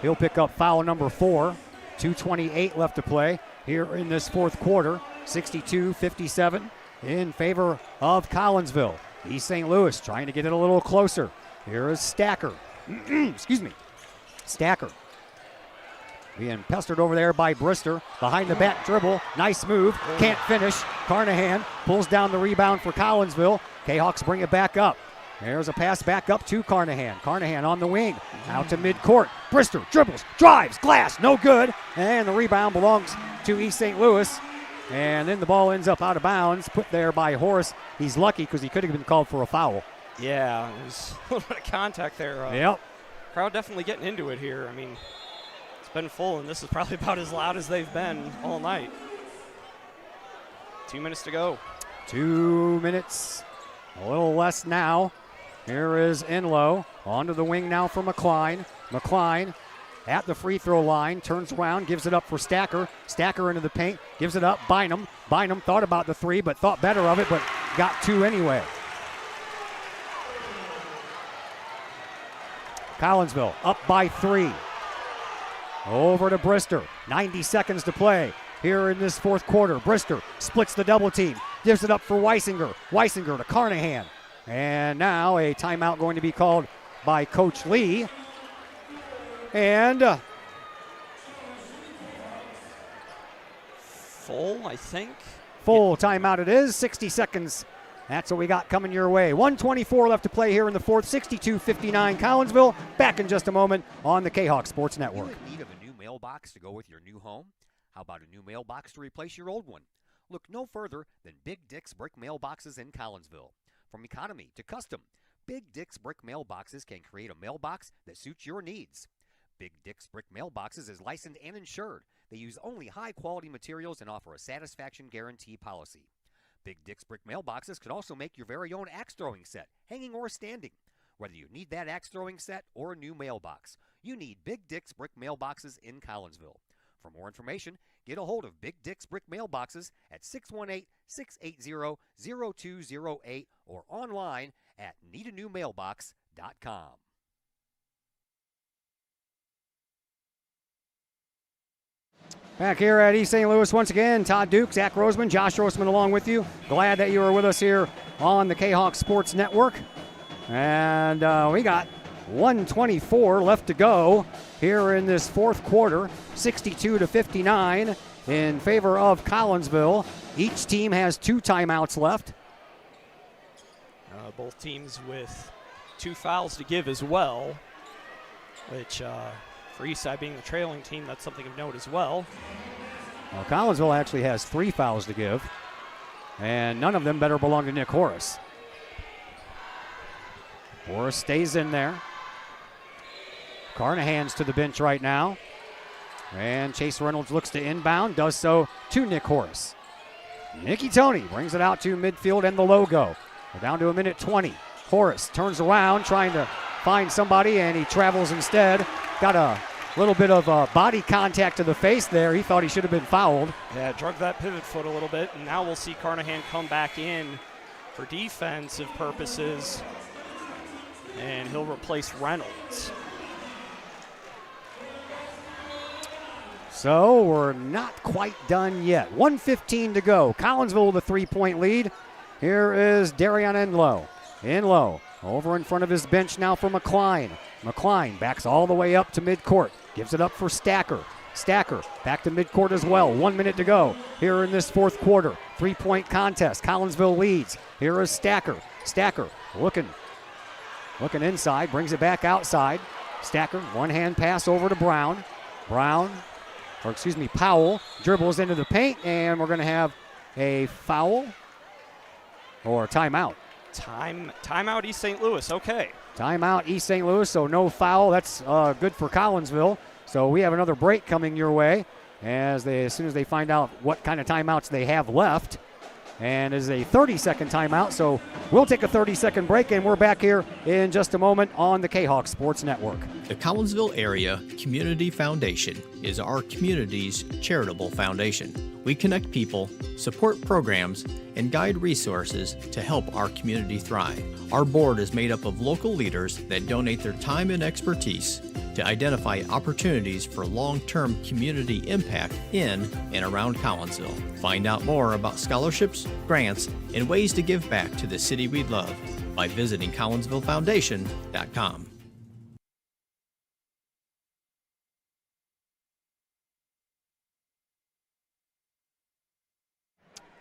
he'll pick up foul number 4. 2:28 left to play here in this fourth quarter. 62-57 in favor of Collinsville. East St. Louis trying to get it a little closer. Here is Stacker. Excuse me. Stacker. Being pestered over there by Brister. Behind the back dribble. Nice move. Can't finish. Carnahan pulls down the rebound for Collinsville. K-Hawks bring it back up. There's a pass back up to Carnahan. Carnahan on the wing. Out to midcourt. Brister dribbles, drives, glass, no good. And the rebound belongs to East St. Louis. And then the ball ends up out of bounds, put there by Horace. He's lucky because he could have been called for a foul. Yeah, there's a little bit of contact there. Yep. Crowd definitely getting into it here. I mean, it's been full, and this is probably about as loud as they've been all night. 2 minutes to go. 2 minutes, a little less now. Here is Enlow. Onto the wing now for McCline. McCline at the free throw line, turns around, gives it up for Stacker. Stacker into the paint, gives it up. Bynum. Bynum thought about the 3, but thought better of it, but got 2 anyway. Collinsville up by 3. Over to Brister. 90 seconds to play. here in this fourth quarter. Brister splits the double team, gives it up for Weisinger. Weisinger to Carnahan. And now a timeout going to be called by Coach Lee. And full, I think. Full timeout it is. 60 seconds. That's what we got coming your way. 1:24 left to play here in the fourth. 62-59 Collinsville. Back in just a moment on the Kahok Sports Network. You in need of a new mailbox to go with your new home? How about a new mailbox to replace your old one? Look no further than Big Dick's Brick Mailboxes in Collinsville. From economy to custom, Big Dick's Brick Mailboxes can create a mailbox that suits your needs. Big Dick's Brick Mailboxes is licensed and insured. They use only high-quality materials and offer a satisfaction guarantee policy. Big Dick's Brick Mailboxes can also make your very own axe throwing set, hanging or standing. Whether you need that axe throwing set or a new mailbox, you need Big Dick's Brick Mailboxes in Collinsville. For more information, get a hold of Big Dick's Brick Mailboxes at 618-680-0208 or online at needanewmailbox.com. Back here at East St. Louis once again, Todd Duke, Zach Roseman, Josh Roseman along with you. Glad that you are with us here on the Kahok Sports Network. And we got 1:24 left to go here in this fourth quarter, 62-59 in favor of Collinsville. Each team has 2 timeouts left. Both teams with 2 fouls to give as well, which for Eastside being the trailing team, that's something of note as well. Well, Collinsville actually has 3 fouls to give, and none of them better belong to Nick Horace. Horace stays in there. Carnahan's to the bench right now. And Chase Reynolds looks to inbound, does so to Nick Horace. Nicky Tony brings it out to midfield and the logo. We're down to 1:20. Horace turns around trying to find somebody, and he travels instead. Got a little bit of body contact to the face there. He thought he should have been fouled. Yeah, drug that pivot foot a little bit, and now we'll see Carnahan come back in for defensive purposes, and he'll replace Reynolds. So we're not quite done yet. 1:15 to go. Collinsville with a 3-point lead. Here is Darian Enlow. Enlow over in front of his bench now for McCline. McCline backs all the way up to midcourt. Gives it up for Stacker. Stacker back to midcourt as well. 1 minute to go here in this fourth quarter. 3-point contest. Collinsville leads. Here is Stacker. Stacker looking inside. Brings it back outside. Stacker, one-hand pass over to Brown. Powell dribbles into the paint, and we're going to have a foul or a timeout. Timeout East St. Louis, okay. Timeout East St. Louis, so no foul. That's good for Collinsville. So we have another break coming your way as soon as they find out what kind of timeouts they have left. And is a 30-second timeout, so we'll take a 30-second break, and we're back here in just a moment on the Kahok Sports Network. The Collinsville Area Community Foundation is our community's charitable foundation. We connect people, support programs, and guide resources to help our community thrive. Our board is made up of local leaders that donate their time and expertise to identify opportunities for long-term community impact in and around Collinsville. Find out more about scholarships, grants, and ways to give back to the city we love by visiting CollinsvilleFoundation.com.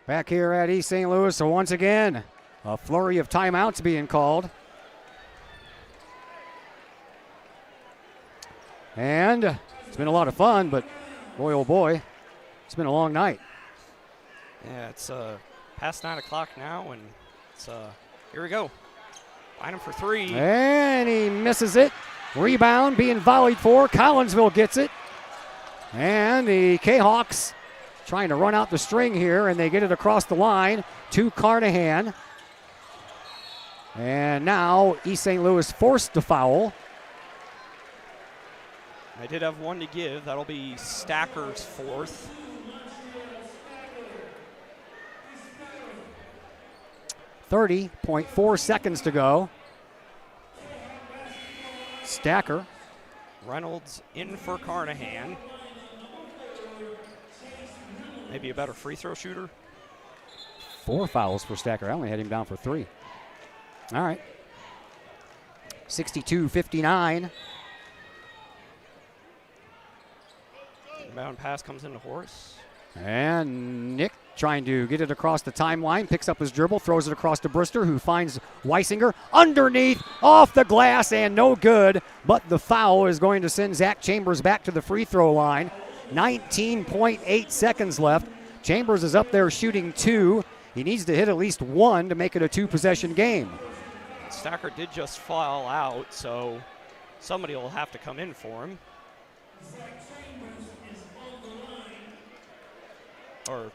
Back here at East St. Louis, so once again, a flurry of timeouts being called. And it's been a lot of fun, but boy, oh boy, it's been a long night. Yeah, it's past 9 o'clock now, and it's here we go. Line him for 3. And he misses it. Rebound being volleyed for. Collinsville gets it. And the Kahawks trying to run out the string here, and they get it across the line to Carnahan. And now East St. Louis forced the foul. I did have 1 to give. That'll be Stacker's 4th. .4 seconds to go. Stacker. Reynolds in for Carnahan. maybe a better free throw shooter. 4 fouls for Stacker. I only had him down for 3. All right. 62-59. Inbound pass comes into Horace. And Nick trying to get it across the timeline, picks up his dribble, throws it across to Brister, who finds Weisinger underneath, off the glass, and no good. But the foul is going to send Zach Chambers back to the free throw line. 19.8 seconds left. Chambers is up there shooting 2. He needs to hit at least 1 to make it a 2-possession game. Stacker did just foul out, so somebody will have to come in for him. Or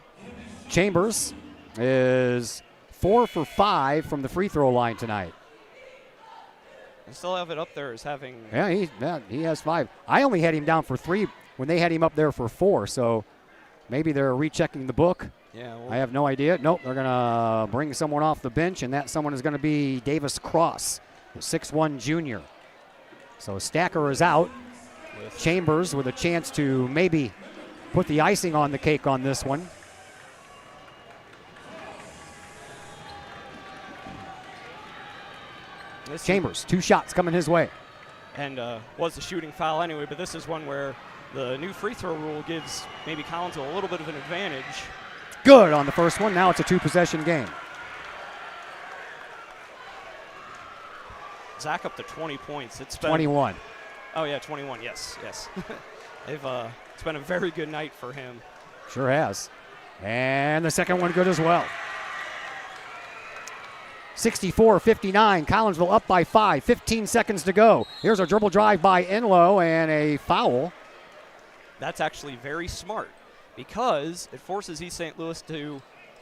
Chambers is 4 for 5 from the free throw line tonight. I still have it up there as having. Yeah, he has 5. I only had him down for 3 when they had him up there for 4, so maybe they're rechecking the book. Yeah, well, I have no idea. Nope, they're going to bring someone off the bench, and that someone is going to be Davis Cross, the 6'1 junior. So Stacker is out. Chambers with a chance to maybe put the icing on the cake on this one. Chambers, 2 shots coming his way. And was a shooting foul anyway, but this is one where the new free throw rule gives maybe Collinsville a little bit of an advantage. Good on the first one. Now it's a 2-possession game. Zach up to 20 points. It's been 21. Oh yeah, 21. Yes. They've it's been a very good night for him. Sure has. And the second one good as well. 64-59. Collinsville up by 5. 15 seconds to go. Here's a dribble drive by Enlow and a foul. That's actually very smart because it forces East St. Louis to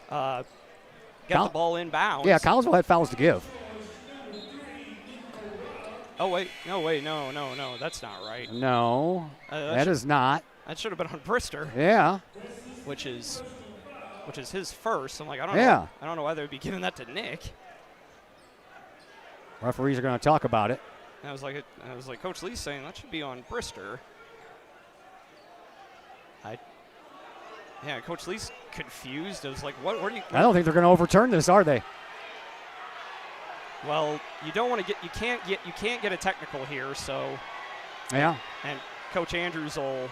get the ball inbounds. Yeah, Collinsville had fouls to give. Oh, wait. No, that's not right. No, that is not. That should have been on Brister. Yeah. Which is his first. I'm like, I don't know why they would be giving that to Nick. Referees are going to talk about it. And I was like, Coach Lee's saying that should be on Brister. Coach Lee's confused. I was like, what are you? I don't think they're going to overturn this, are they? Well, you don't want to get. You can't get a technical here. So. Yeah. And Coach Andrews will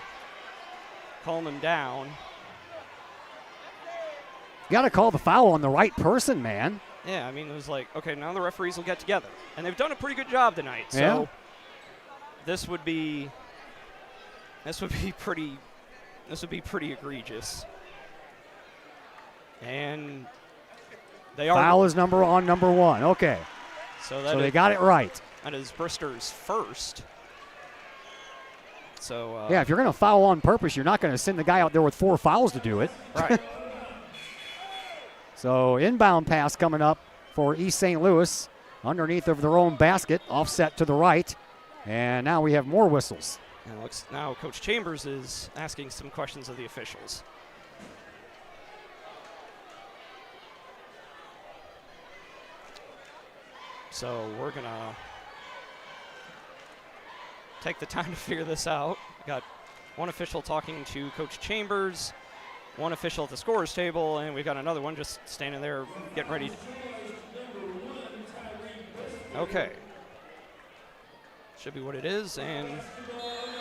calm him down. You got to call the foul on the right person, man. Yeah, I mean, it was like, okay, now the referees will get together, and they've done a pretty good job tonight. So yeah. this would be pretty egregious. And they are foul is number 1. Okay. So they got it right. That is Brister's first. So yeah, if you're going to foul on purpose, you're not going to send the guy out there with 4 fouls to do it. Right. So inbound pass coming up for East St. Louis underneath of their own basket, offset to the right. And now we have more whistles. And it looks now Coach Chambers is asking some questions of the officials. So we're going to take the time to figure this out. Got one official talking to Coach Chambers, one official at the scorer's table, and we've got another one just standing there getting ready. Okay. Should be what it is, and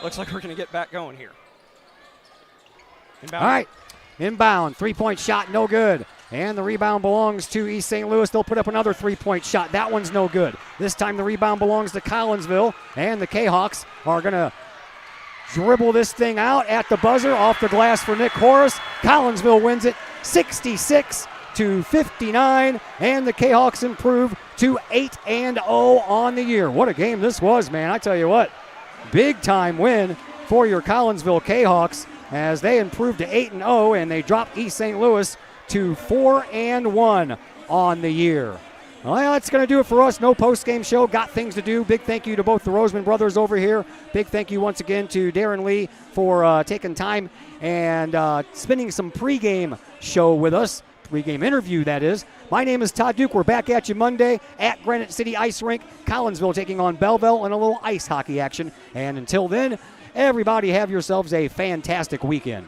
looks like we're going to get back going here. Inbound. All right. Inbound. 3-point shot, no good. And the rebound belongs to East St. Louis. They'll put up another 3-point shot. That one's no good. This time the rebound belongs to Collinsville, and the Kahawks are going to dribble this thing out at the buzzer, off the glass for Nick Horace. Collinsville wins it 66-59, and the Kahawks improve to 8-0 on the year. What a game this was, man. I tell you what, big time win for your Collinsville Kahawks as they improved to 8-0, and they drop East St. Louis to 4-1 on the year. Well, that's going to do it for us. No post-game show. Got things to do. Big thank you to both the Roseman brothers over here. Big thank you once again to Darren Lee for taking time and spending some pregame show with us. Pregame interview, that is. My name is Todd Duke. We're back at you Monday at Granite City Ice Rink. Collinsville taking on Belleville and a little ice hockey action. And until then, everybody have yourselves a fantastic weekend.